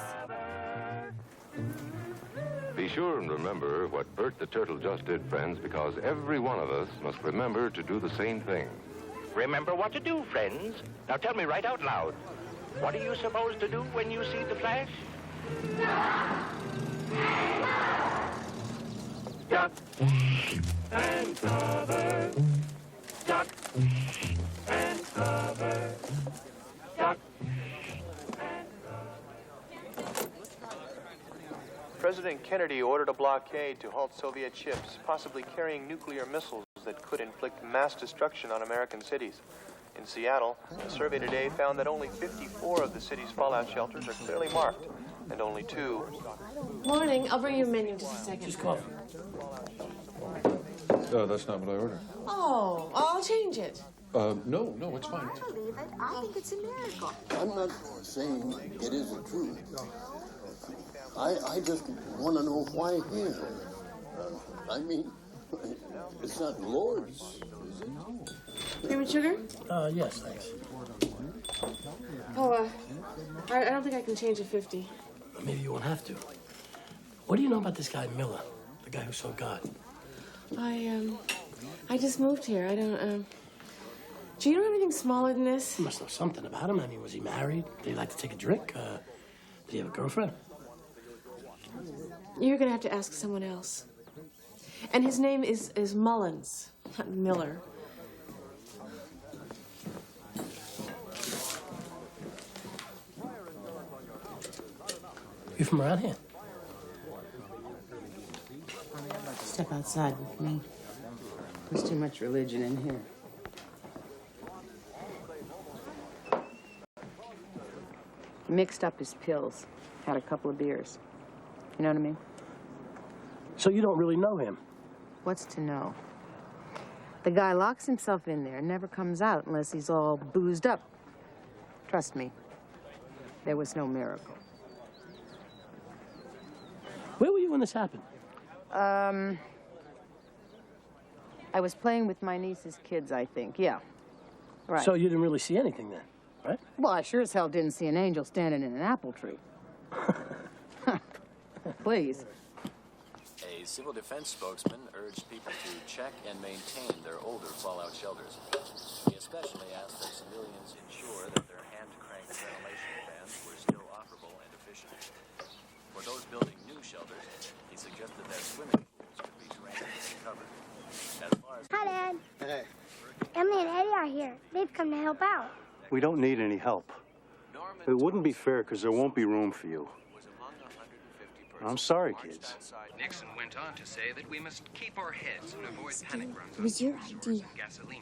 Be sure and remember what Bert the Turtle just did, friends, because every one of us must remember to do the same thing. Remember what to do, friends. Now tell me right out loud. What are you supposed to do when you see the flash? Duck and cover. Duck and cover. Duck. President Kennedy ordered a blockade to halt Soviet ships, possibly carrying nuclear missiles that could inflict mass destruction on American cities. In Seattle, a survey today found that only 54 of the city's fallout shelters are clearly marked, and only 2. Morning. I'll bring you a menu in just a second. Just coffee. That's not what I ordered. Oh, I'll change it. No, it's fine. I believe it. I think it's a miracle. I'm not saying it isn't true. I just want to know why him. I mean, it's not Lord's, is it? No. Cream and sugar? Yes, thanks. Oh, I don't think I can change a 50. Maybe you won't have to. What do you know about this guy Miller, the guy who saw God? I just moved here. I don't, do you know anything smaller than this? You must know something about him. I mean, was he married? Did he like to take a drink? Did he have a girlfriend? You're gonna have to ask someone else. And his name is Mullins, not Miller. You from around here? Step outside with me. There's too much religion in here. He mixed up his pills. Had a couple of beers. You know what I mean? So you don't really know him? What's to know? The guy locks himself in there and never comes out unless he's all boozed up. Trust me, there was no miracle. Where were you when this happened? I was playing with my niece's kids, I think. Yeah. Right. So you didn't really see anything then, right? Well, I sure as hell didn't see an angel standing in an apple tree. Please. A civil defense spokesman urged people to check and maintain their older fallout shelters. He especially asked that civilians ensure that their hand-cranked ventilation fans were still operable and efficient. For those building new shelters, he suggested that swimming pools could be drained and covered. As far as... Hi, Dad. Hey. Emily and Eddie are here. They've come to help out. We don't need any help. It wouldn't be fair because there won't be room for you. I'm sorry, kids. Nixon went on to say that we must keep our heads and avoid panic runs. It was your idea.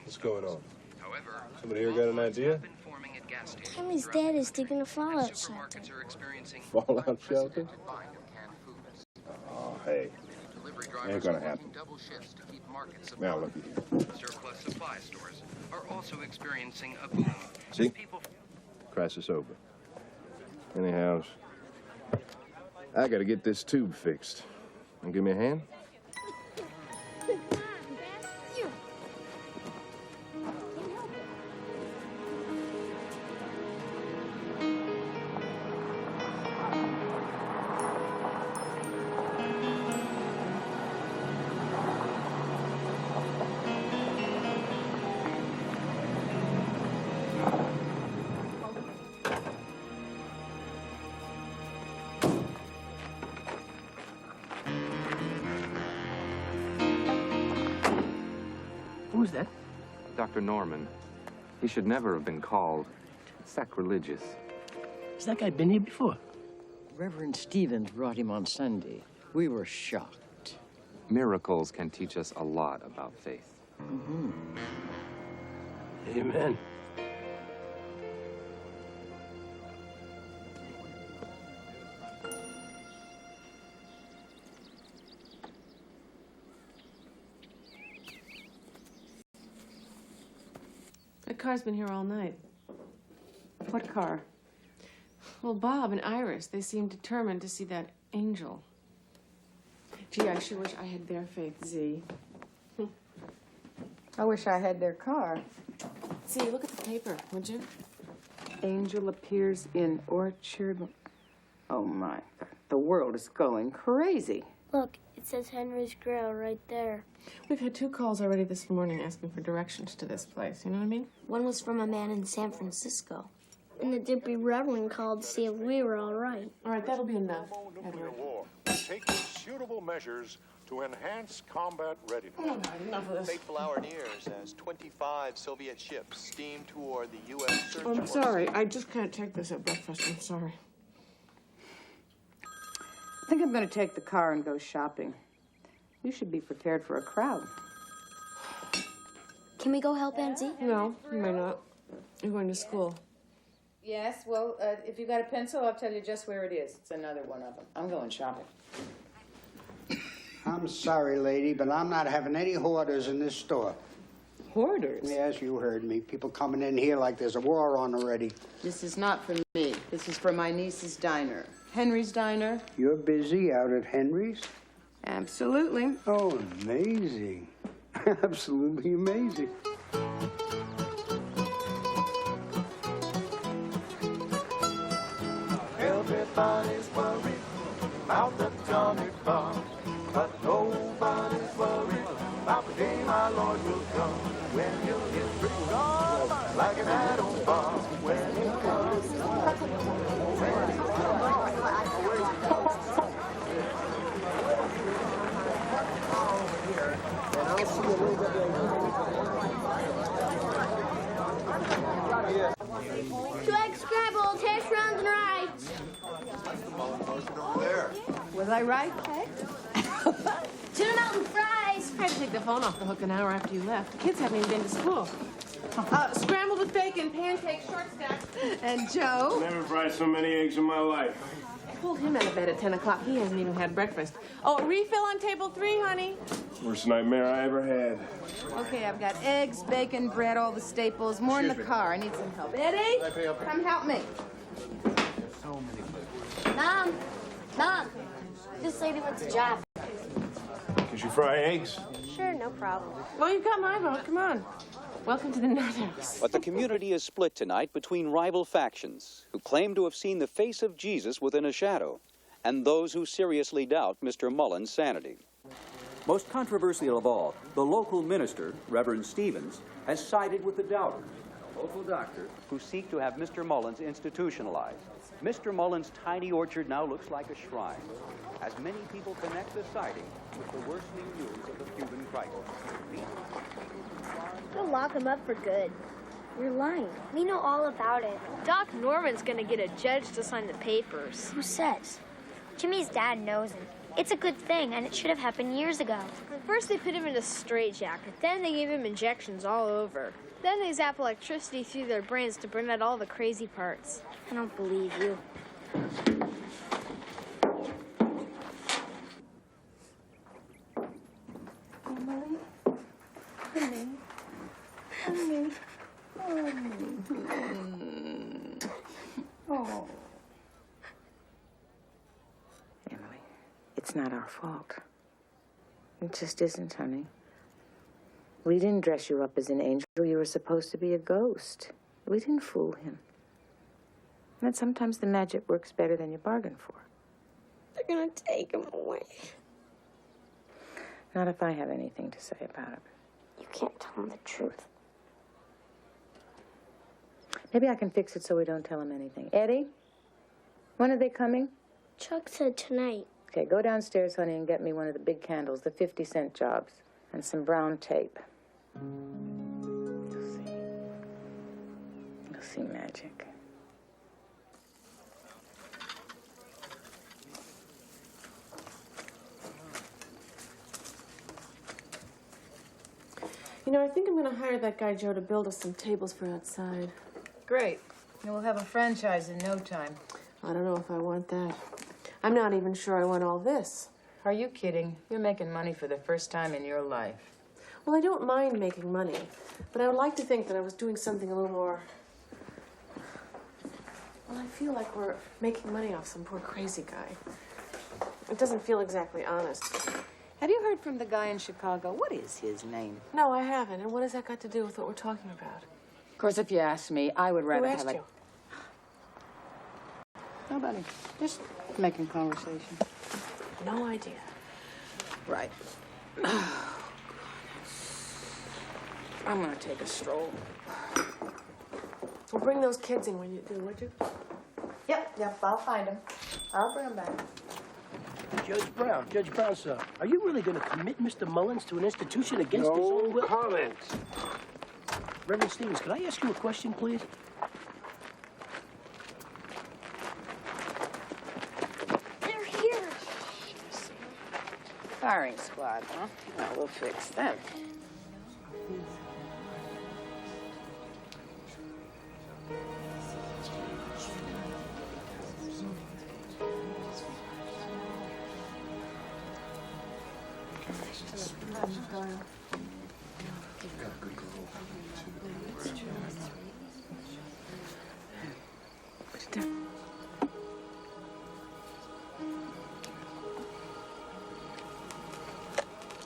What's going on? However, Somebody here got an idea? Emily's dad is digging a fallout shelter. Fallout shelter? Oh, hey. Ain't gonna happen. Now look at you. Surplus supply stores are also experiencing a boom. See? Crisis over. Anyhow, I gotta get this tube fixed. You give me a hand? Who's that? Dr. Norman. He should never have been called sacrilegious. Has that guy been here before? Reverend Stevens brought him on Sunday. We were shocked. Miracles can teach us a lot about faith. Mm-hmm. Amen. That car's been here all night. What car? Well, Bob and Iris, they seem determined to see that angel. Gee, I sure wish I had their faith, Z. I wish I had their car. Z, look at the paper, would you? Angel appears in orchard. Oh, my God. The world is going crazy. Look, it says Henry's Grill right there. We've had 2 calls already this morning asking for directions to this place. You know what I mean? One was from a man in San Francisco. And the Dippy Reverend called to see if we were all right. All right, that'll be enough. Nuclear war, taking suitable measures to enhance combat readiness. Oh, enough of this. Fateful hour nears as 25 Soviet ships steam toward the U.S. search I'm force. sorry. I just can't take this at breakfast. I'm sorry. I think I'm going to take the car and go shopping. You should be prepared for a crowd. Can we go help Aunt Z? No, you may not. You're going to school. Yes, well, if you got a pencil, I'll tell you just where it is. It's another one of them. I'm going shopping. I'm sorry, lady, but I'm not having any hoarders in this store. Hoarders? Yes, you heard me. People coming in here like there's a war on already. This is not for me. This is for my niece's diner. Henry's Diner. You're busy out at Henry's? Absolutely. Oh, amazing. Absolutely amazing. Everybody's worried about the atomic bomb, but nobody's worried about the day my Lord will come, when he'll hit brick on like an atom bomb. When he comes, when he Two egg scramble, 10 rounds and rice. Was I right? Tuna mountain fries! I had to take the phone off the hook an hour after you left. The kids haven't even been to school. Scrambled with bacon, pancakes, short stack. And Joe? Never fried so many eggs in my life. I pulled him out of bed at 10 o'clock. He hasn't even had breakfast. Oh, a refill on table 3, honey. Worst nightmare I ever had. Okay, I've got eggs, bacon, bread, all the staples, more in the car. I need some help. Eddie, come help me. Mom, this lady wants a job. Could you fry eggs? Sure, no problem. Well, you've got my vote. Come on. Welcome to the nut house. But the community is split tonight between rival factions who claim to have seen the face of Jesus within a shadow and those who seriously doubt Mr. Mullen's sanity. Most controversial of all, the local minister, Reverend Stevens, has sided with the doubters, a local doctor, who seek to have Mr. Mullins institutionalized. Mr. Mullen's tiny orchard now looks like a shrine, as many people connect the sighting with the worsening news of the Cuban crisis. We'll lock him up for good. You're lying. We know all about it. Doc Norman's gonna get a judge to sign the papers. Who says? Jimmy's dad knows him. It's a good thing, and it should have happened years ago. First they put him in a straitjacket, then they gave him injections all over. Then they zap electricity through their brains to burn out all the crazy parts. I don't believe you. Emily? Honey? Oh. Emily, it's not our fault. It just isn't, honey. We didn't dress you up as an angel. You were supposed to be a ghost. We didn't fool him. And sometimes the magic works better than you bargained for. They're gonna take him away. Not if I have anything to say about it. You can't tell him the truth. Maybe I can fix it so we don't tell him anything. Eddie? When are they coming? Chuck said tonight. Okay, go downstairs, honey, and get me one of the big candles, the 50-cent jobs, and some brown tape. You'll see. You'll see magic. You know, I think I'm going to hire that guy Joe to build us some tables for outside. Great. And we'll have a franchise in no time. I don't know if I want that. I'm not even sure I want all this. Are you kidding? You're making money for the first time in your life. Well, I don't mind making money, but I would like to think that I was doing something a little more... Well, I feel like we're making money off some poor crazy guy. It doesn't feel exactly honest. Have you heard from the guy in Chicago? What is his name? No, I haven't. And what has that got to do with what we're talking about? Of course, if you ask me, I would rather Who asked have you? Nobody. Just making conversation. No idea. Right. I'm gonna take a stroll. Well, bring those kids in when you do, would you? Yep, I'll find them. I'll bring them back. Judge Brown, sir, are you really going to commit Mr. Mullins to an institution against his own will? No comment. Reverend Stevens, could I ask you a question, please? They're here. Firing squad, huh? Well, we'll fix them.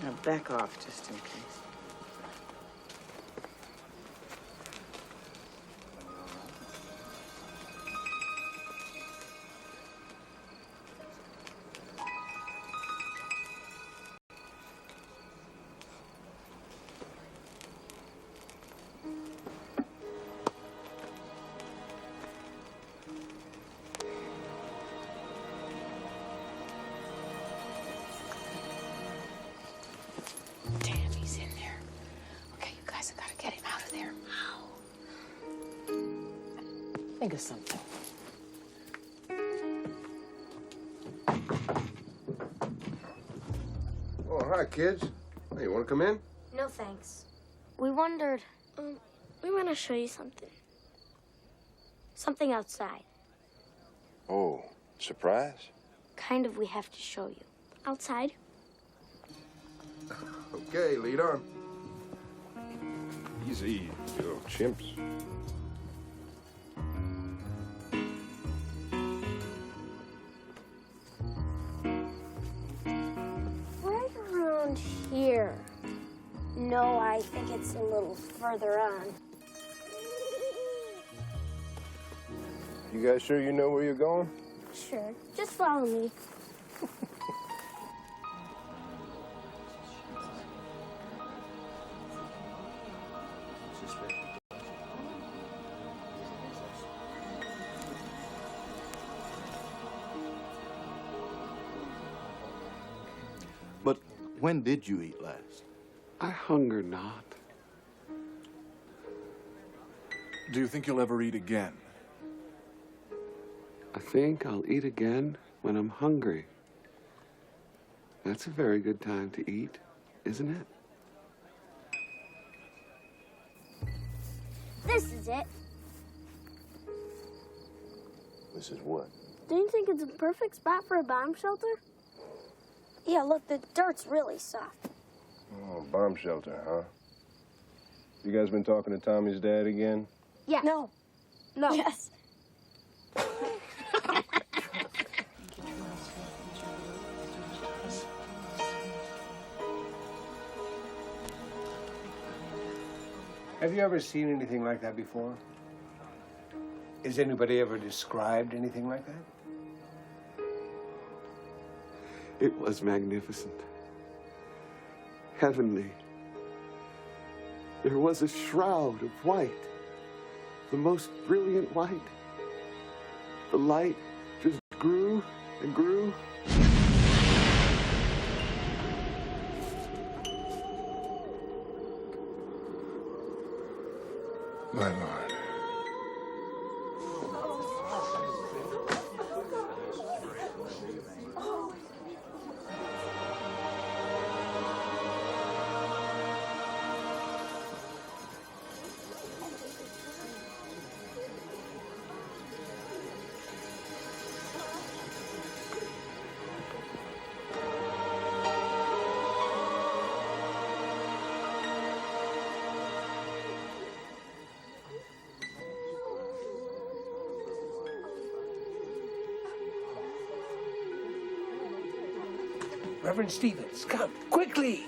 Now back off just in case. Think of something. hi, kids. Hey, you want to come in? No, thanks. We wondered, we want to show you something. Something outside. Oh, surprise? Kind of we have to show you. Outside? Okay, lead on. Easy, you little chimps. Right around here. No, I think it's a little further on. You guys sure you know where you're going? Sure. Just follow me. But when did you eat last? I hunger not. Do you think you'll ever eat again? I think I'll eat again when I'm hungry. That's a very good time to eat, isn't it? This is it. This is what? Do you think it's a perfect spot for a bomb shelter? Yeah, look, the dirt's really soft. Oh, bomb shelter, huh? You guys been talking to Tommy's dad again? Yeah. No. No. Yes. Have you ever seen anything like that before? Has anybody ever described anything like that? It was magnificent. Heavenly. There was a shroud of white, the most brilliant white. The light just grew and grew. My lord. Reverend Stevens, come, quickly!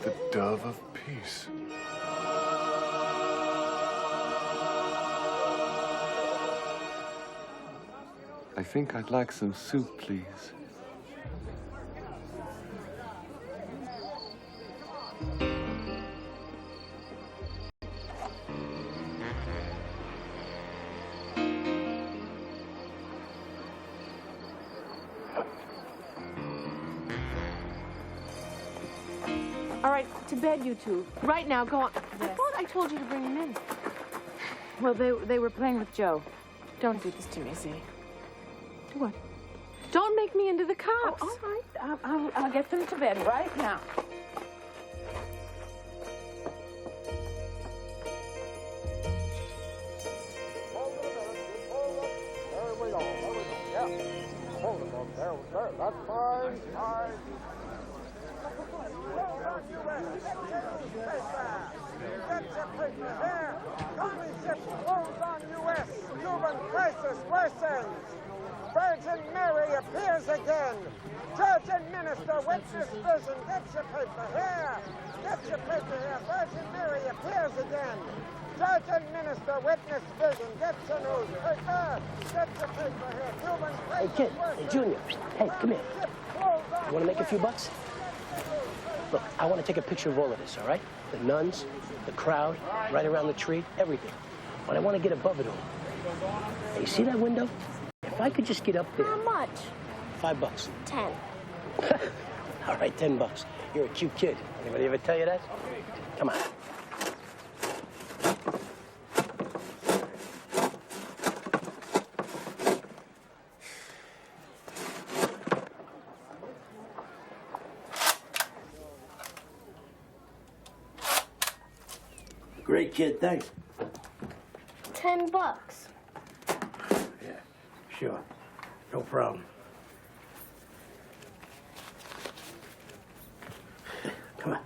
The dove of peace. I think I'd like some soup, please. All right, to bed, you two. Right now, go on. I thought I told you to bring him in. Well, they were playing with Joe. Don't do this to me, Z. What? Don't make me into the cops. Oh, all right. I'll get them to bed right now. That's fine. Get your paper here. Communist closed on U.S. Cuban crisis worsens. Virgin Mary appears again. Judge and minister witness vision. Get your paper here. Get your paper here. Virgin Mary appears again. Judge and minister witness vision. Get your newspaper. Get your paper here. Cuban crisis Hey, kid. Hey, Junior. Hey, come here. You want to make a few bucks? Look, I want to take a picture of all of this, all right? The nuns, the crowd, right around the tree, everything. But I want to get above it all. Hey, you see that window? If I could just get up there. How much? $5. 10. All right, $10. You're a cute kid. Anybody ever tell you that? Come on. Great kid, thanks. $10. Yeah, sure. No problem. Come on.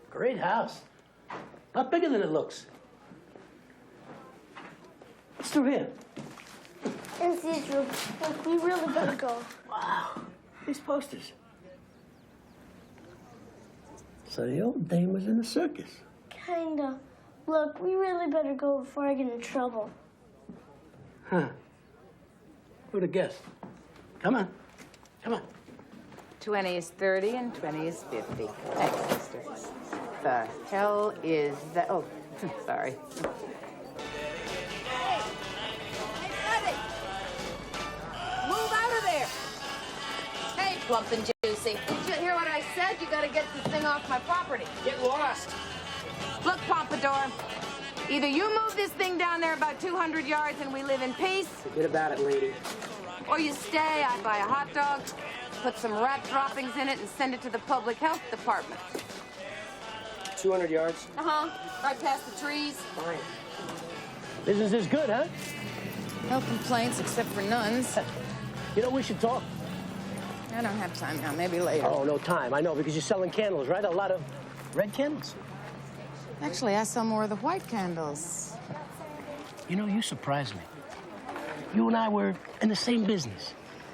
Great house. A lot bigger than it looks. What's through here? NC's room. Look, we really gotta go. Wow. These posters. So the old dame was in the circus. Kinda. Look, we really better go before I get in trouble. Huh. Who'd have guessed? Come on. Come on. 20 is 30 and 20 is 50. Thanks, sister. The hell is that? Oh, sorry. Move out of there! Hey, plump and juicy. Did you hear what I said? You gotta get this thing off my property. Get lost. Look, Pompadour, either you move this thing down there about 200 yards and we live in peace, Forget about it, lady. or you stay, I buy a hot dog, put some rat droppings in it, and send it to the public health department. 200 yards. Uh-huh. Right past the trees. Fine. Business is good, huh? No complaints except for nuns. You know, we should talk. I don't have time now. Maybe later. Oh, no time. I know, because you're selling candles, right? A lot of red candles. Actually, I sell more of the white candles. You know, you surprise me. You and I were in the same business,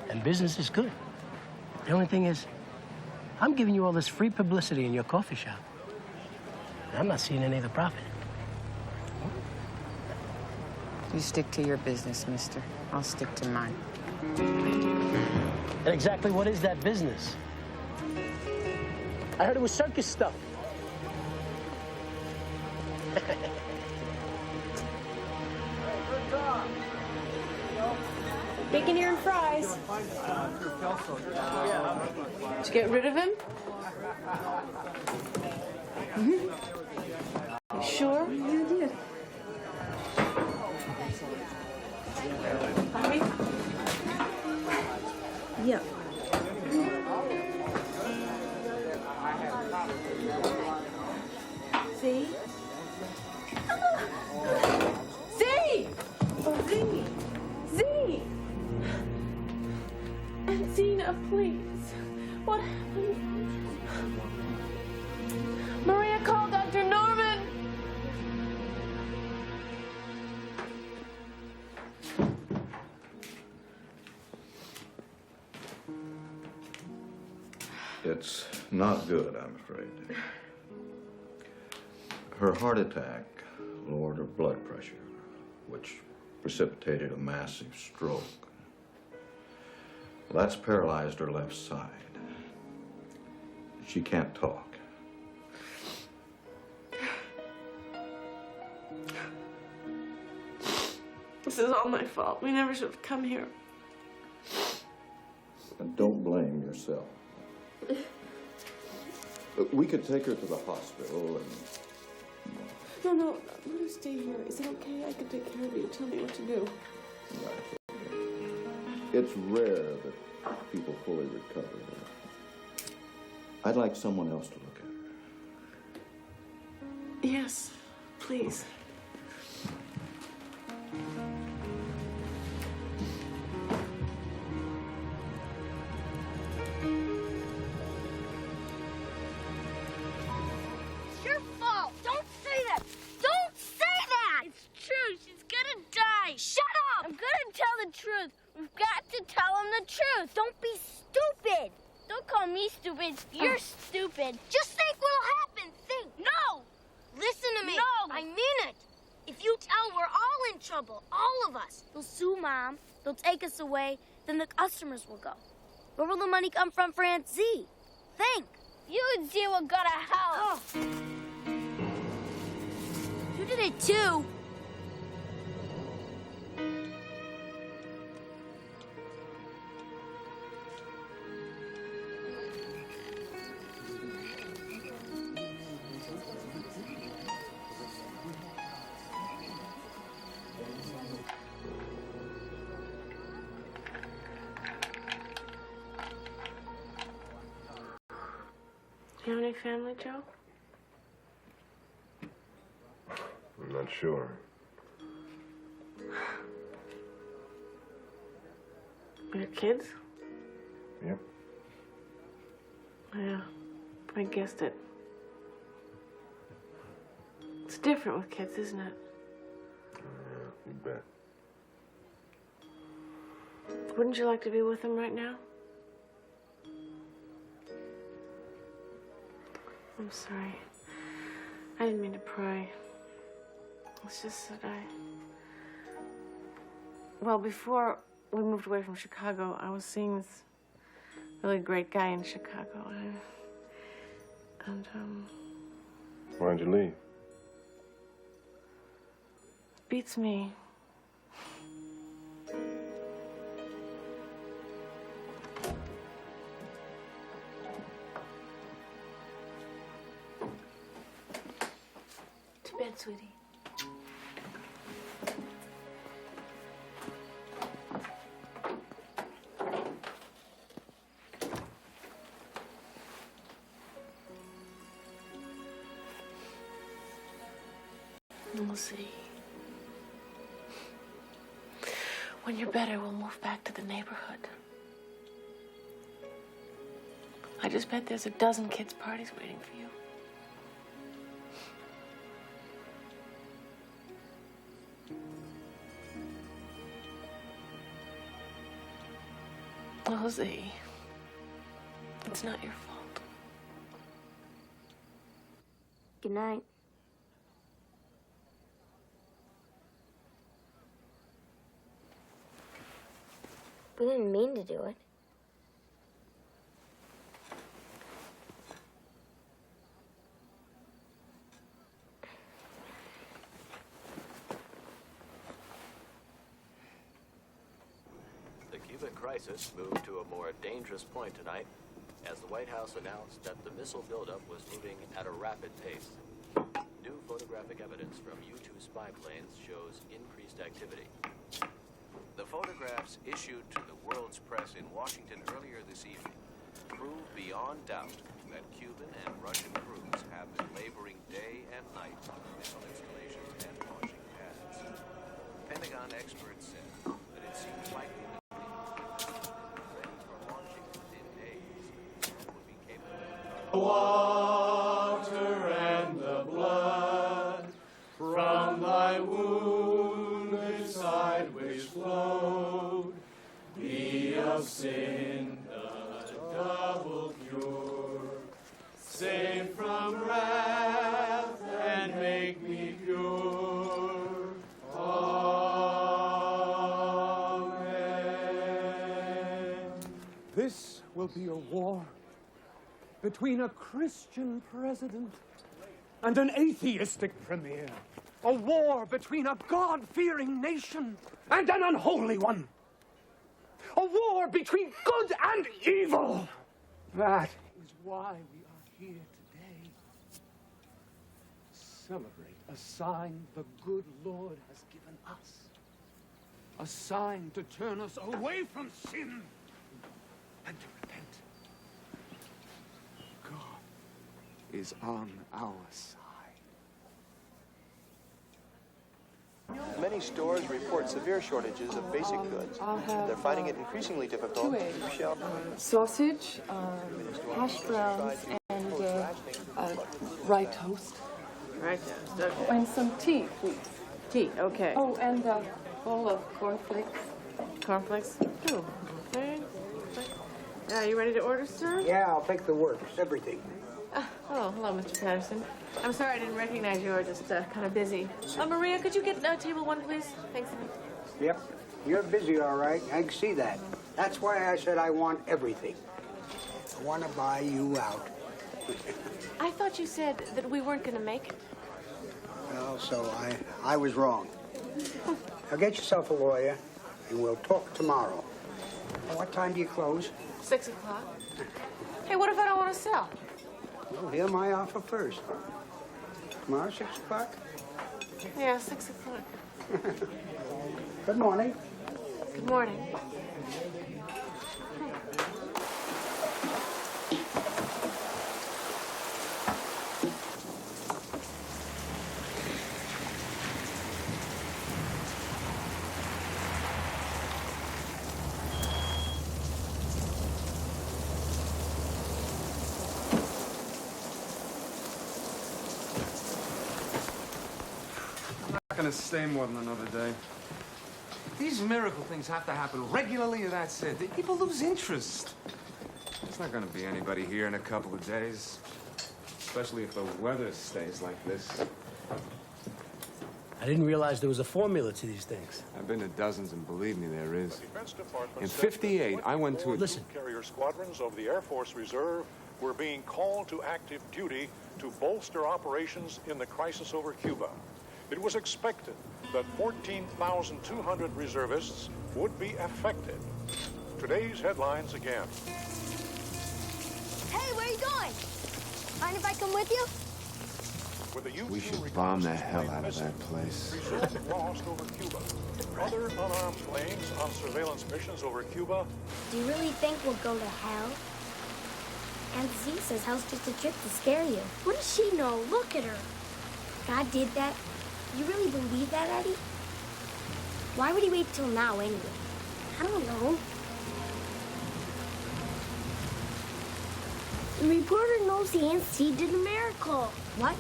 and business is good. The only thing is, I'm giving you all this free publicity in your coffee shop. And I'm not seeing any of the profit. You stick to your business, mister. I'll stick to mine. And exactly what is that business? I heard it was circus stuff. Bacon here and fries. Did you get rid of him? You sure? Yeah, I did. Bobby? Yeah. See? Z! Oh, Z! Z! And Zena, please. What happened? Maria, call Dr. Norman! It's not good, I'm afraid. Her heart attack lowered her blood pressure, which precipitated a massive stroke. That's paralyzed her left side. She can't talk. This is all my fault. We never should have come here. And don't blame yourself. We could take her to the hospital and... No, let her stay here. Is it okay? I can take care of you. Tell me what to do. It's rare that people fully recover. I'd like someone else to look at her. Yes, please. It's your fault. Don't say that. Don't say that. It's true. She's gonna die. Shut up. I'm gonna tell the truth. We've got to tell him the truth. Don't be stupid. Don't call me stupid. You're stupid. Just think what'll happen. Think. No. Listen to me. No. I mean it. If you tell, we're all in trouble. All of us. They'll sue Mom. They'll take us away. Then the customers will go. Where will the money come from for Aunt Z? Think. You and Z will gotta help. Oh. You did it too. Do you have any family, Joe? I'm not sure. Your kids? Yep. Yeah, I guessed it. It's different with kids, isn't it? You bet. Wouldn't you like to be with them right now? I'm sorry. I didn't mean to pry. It's just that well, before we moved away from Chicago, I was seeing this really great guy in Chicago. Why'd you leave? Beats me. To bed, sweetie. We'll see. When you're better, we'll move back to the neighborhood. I just bet there's a dozen kids' parties waiting for you. Jose, it's not your fault. Good night. We didn't mean to do it. The Cuban crisis moved to a more dangerous point tonight as the White House announced that the missile buildup was moving at a rapid pace. New photographic evidence from U-2 spy planes shows increased activity. The photographs issued to the world's press in Washington earlier this evening prove beyond doubt that Cuban and Russian crews have been laboring day and night on the missile installations and launching pads. Pentagon experts said that it seems likely that ready for launching within days and would be capable of The water and the blood from thy wounded side which flowed, be of sin the double cure, save from wrath and make me pure. Amen. This will be a war between a Christian president and an atheistic premier. A war between a God-fearing nation and an unholy one. A war between good and evil. That is why we are here today. Celebrate a sign the good Lord has given us. A sign to turn us away from sin and to repent. God is on our side. Many stores report severe shortages of basic goods. I'll have, They're finding it increasingly difficult to keep shelves. Sausage, hash browns, and rye toast. Rye toast, okay. And some tea, please. Tea, okay. Oh, and a bowl of cornflakes. Cornflakes? Ooh, okay. Are you ready to order, sir? Yeah, I'll take the works, everything. Oh, hello, Mr. Patterson. I'm sorry I didn't recognize you. I were just kind of busy. Maria, could you get table 1, please? Thanks. Yep, you're busy, all right. I can see that. That's why I said I want everything. I want to buy you out. I thought you said that we weren't going to make it. Well, so I was wrong. Now get yourself a lawyer, and we'll talk tomorrow. What time do you close? 6 o'clock. Hey, what if I don't want to sell? Well, hear my offer first. Tomorrow, 6 o'clock? Yeah, 6 o'clock. Good morning. Good morning. gonna stay more than another day. These miracle things have to happen regularly, or that's it. People lose interest. There's not gonna be anybody here in a couple of days. Especially if the weather stays like this. I didn't realize there was a formula to these things. I've been to dozens, and believe me, there is. In '58, I went to a... Listen. Carrier squadrons of the Air Force Reserve were being called to active duty to bolster operations in the crisis over Cuba. It was expected that 14,200 reservists would be affected. Today's headlines again. Hey, where are you going? Mind if I come with you? We should bomb the hell out of that place. Lost over Cuba. Other unarmed planes on surveillance missions over Cuba. Do you really think we'll go to hell? Aunt Z says hell's just a trick to scare you. What does she know? Look at her. God did that? You really believe that, Eddie? Why would he wait till now, anyway? I don't know. The reporter knows the Aunt Z did a miracle. What?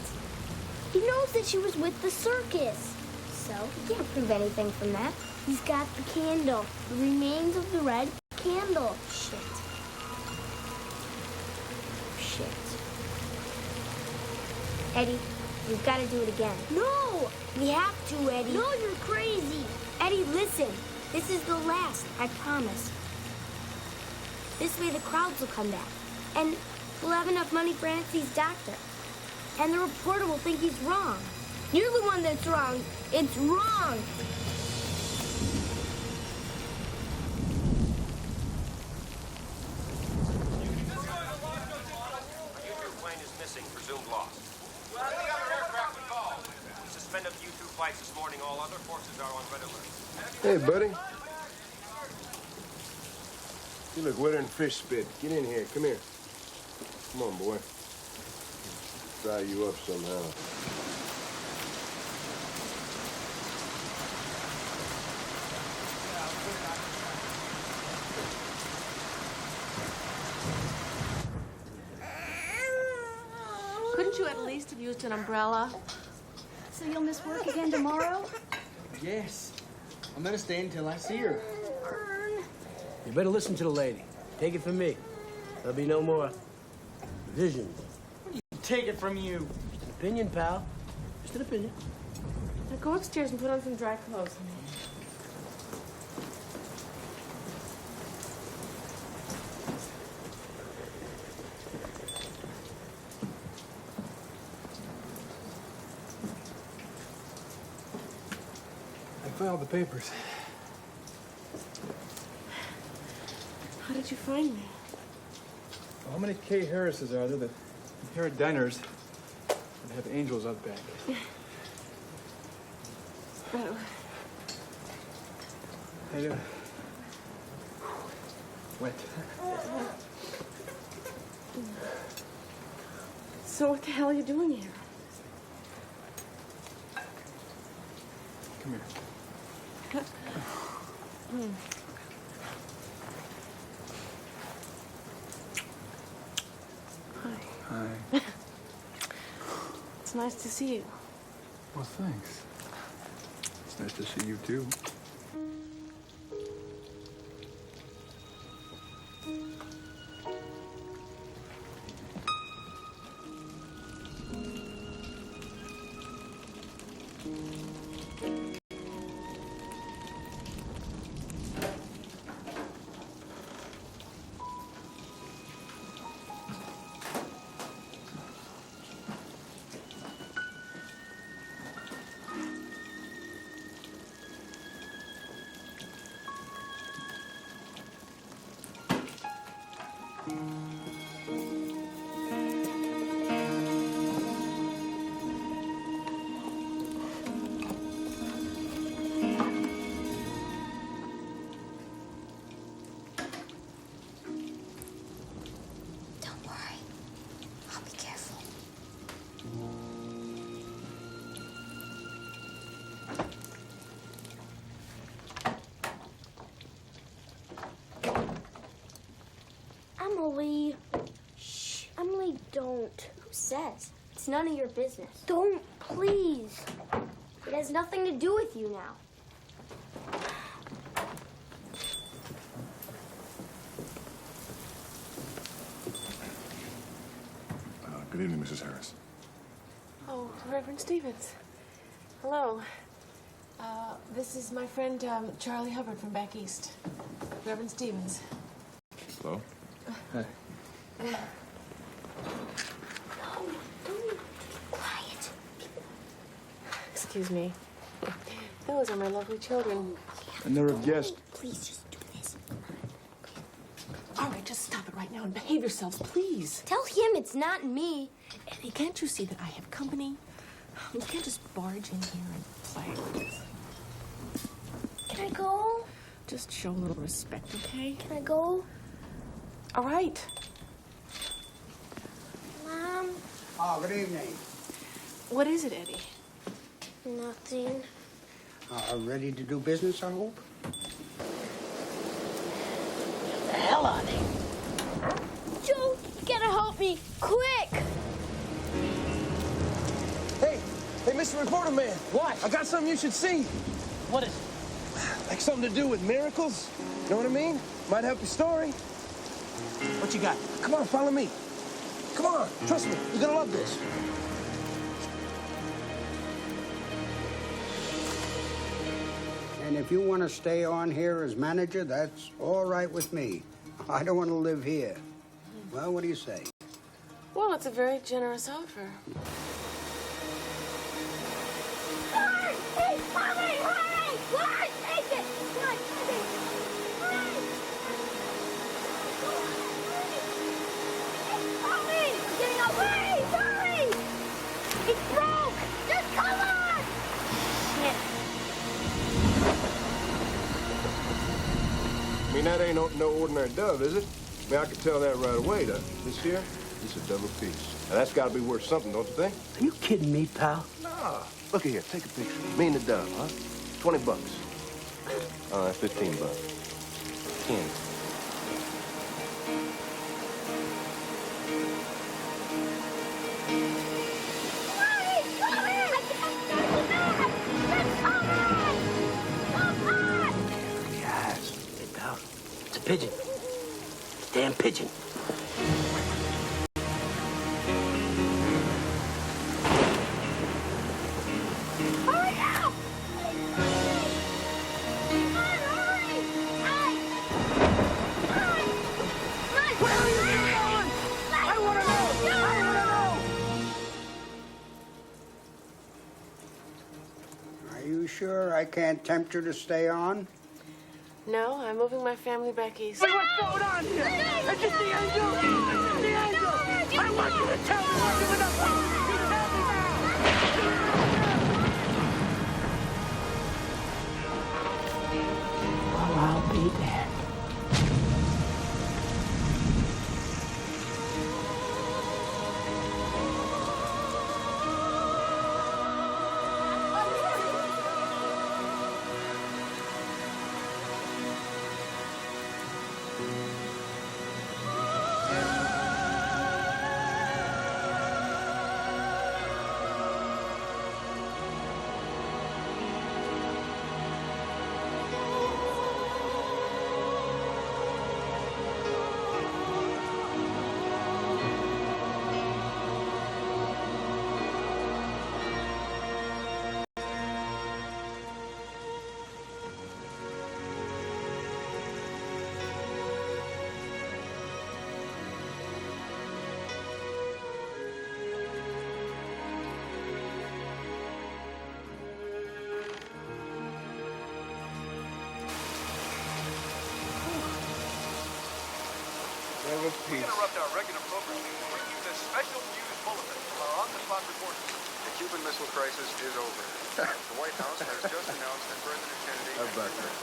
He knows that she was with the circus. So, he can't prove anything from that. He's got the candle. The remains of the red candle. Shit. Eddie, we've got to do it again. No! We have to, Eddie. No, you're crazy. Eddie, listen. This is the last, I promise. This way the crowds will come back. And we'll have enough money for Auntie's doctor. And the reporter will think he's wrong. You're the one that's wrong. It's wrong. U-2 plane is missing, presumed lost. The other aircraft involved. We suspended the U-2 flights this morning. All other forces are on red alert. Hey, buddy. You look wetter than fish spit. Get in here. Come here. Come on, boy. Dry you up somehow. Couldn't you at least have used an umbrella? So you'll miss work again tomorrow? Yes. I'm gonna stay until I see her. You better listen to the lady. Take it from me. There'll be no more visions. Take it from you. Just an opinion, pal. Just an opinion. Now go upstairs and put on some dry clothes. I filed the papers. How did you find me? How many K. Harrises are there that inherit diners and have angels out back? Hey, wet. So what the hell are you doing here? Come here. Hi. It's nice to see you. Well, thanks. It's nice to see you, too. Emily. Shh. Emily, don't. Who says? It's none of your business. Don't, please. It has nothing to do with you now. Good evening, Mrs. Harris. Oh, Reverend Stevens. Hello. This is my friend, Charlie Hubbard from back east. Reverend Stevens. Hello? Hi. Quiet. Excuse me. Those are my lovely children. And they're a guest. Please just do this. All right, just stop it right now and behave yourselves, please. Tell him it's not me. Eddie, can't you see that I have company? You can't just barge in here and play like this. Can I go? Just show a little respect, okay? Can I go? All right. Mom? Oh, good evening. What is it, Eddie? Nothing. Ready to do business, I hope? The hell are they? Joe, you gotta help me, quick! Hey, Mr. Reporter Man. What? I got something you should see. What is it? Like something to do with miracles. You know what I mean? Might help your story. What you got? Come on, follow me. Come on, trust me. You're gonna love this. And if you want to stay on here as manager, that's all right with me. I don't want to live here. Well, what do you say? Well, it's a very generous offer. Garr! Hey, hurry, hurry! Garr, take it! Come on, take it! Hurry! Hurry! I'm getting up! Hurry! Hurry! It's broke! Just come on! Shit. I mean, that ain't no ordinary dove, is it? I mean, I could tell that right away, though. This here, this is a double piece. Now, that's got to be worth something, don't you think? Are you kidding me, pal? Nah. Look at here. Take a picture. Me and the dove, huh? $20. Oh, that's $15. 10. Hurry! Hurry! I can't get you back! Just come on! Come on! Yes. Hey, pal. It's a pigeon. Damn pigeon. Hurry up! Come on, hurry! Hey! Hurry! Where are you going? I want to know! I want to know! Are you sure I can't tempt her to stay on? No, I'm moving my family back east. Wait, what's going on here? It's just the angel! It's just the angel! I want you to tell me what you're gonna do! You tell me now! Oh, I'll be there. Double We piece. interrupt our regular programming to bring you this special news bulletin from our on-the-spot reporters. The Cuban Missile Crisis is over. The White House has just announced that President Kennedy and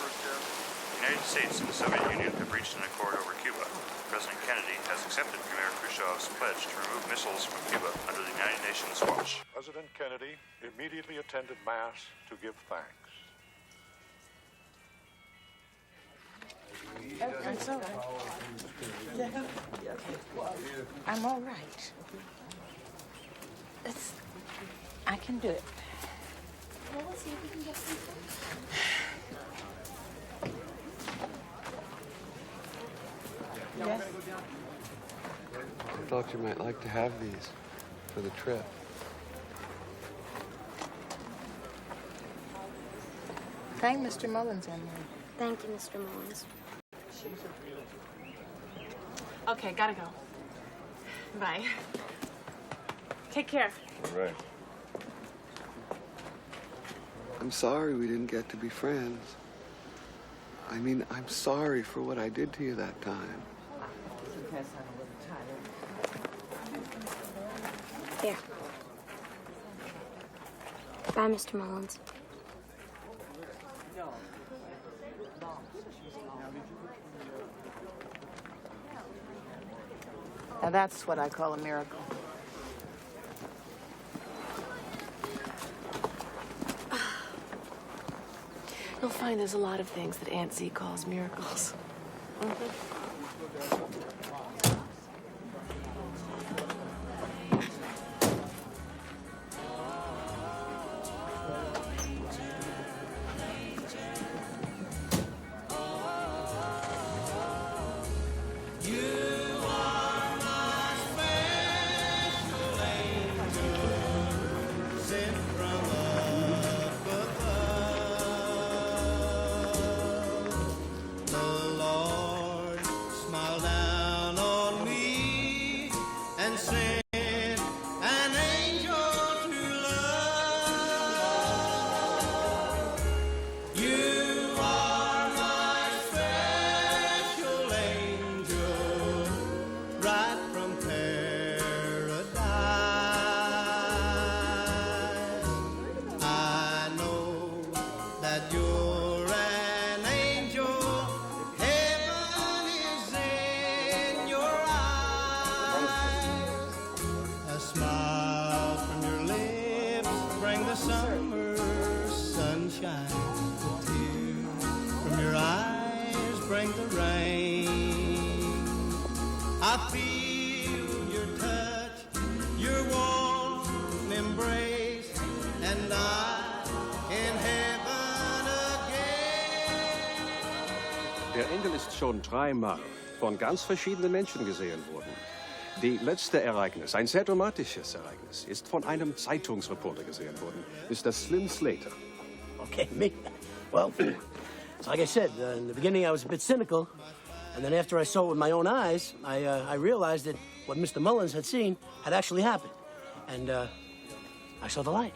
Khrushchev. The United States and the Soviet Union have reached an accord over Cuba. President Kennedy has accepted Premier Khrushchev's pledge to remove missiles from Cuba under the United Nations watch. President Kennedy immediately attended Mass to give thanks. It's all right. I'm all right. I can do it. see if we can get some food. Yes? I thought you might like to have these for the trip. Thank Mr. Mullins, Emily. Thank you, Mr. Mullins. Okay, gotta go. Bye. Take care. All right. I'm sorry we didn't get to be friends. I mean, I'm sorry for what I did to you that time. Here. Bye, Mr. Mullins. Now that's what I call a miracle. You'll find there's a lot of things that Aunt Z calls miracles. I feel your touch, your warm embrace, and I'm in heaven again. Der Engel ist schon dreimal von ganz verschiedenen Menschen gesehen worden. Die letzte Ereignis, ein sehr dramatisches Ereignis, ist von einem Zeitungsreporter gesehen worden. Mr. Slim Slater. Okay, me? Well, so like I said, in the beginning I was a bit cynical, and then after I saw it with my own eyes, I realized that what Mr. Mullins had seen had actually happened. And I saw the light.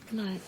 Good night.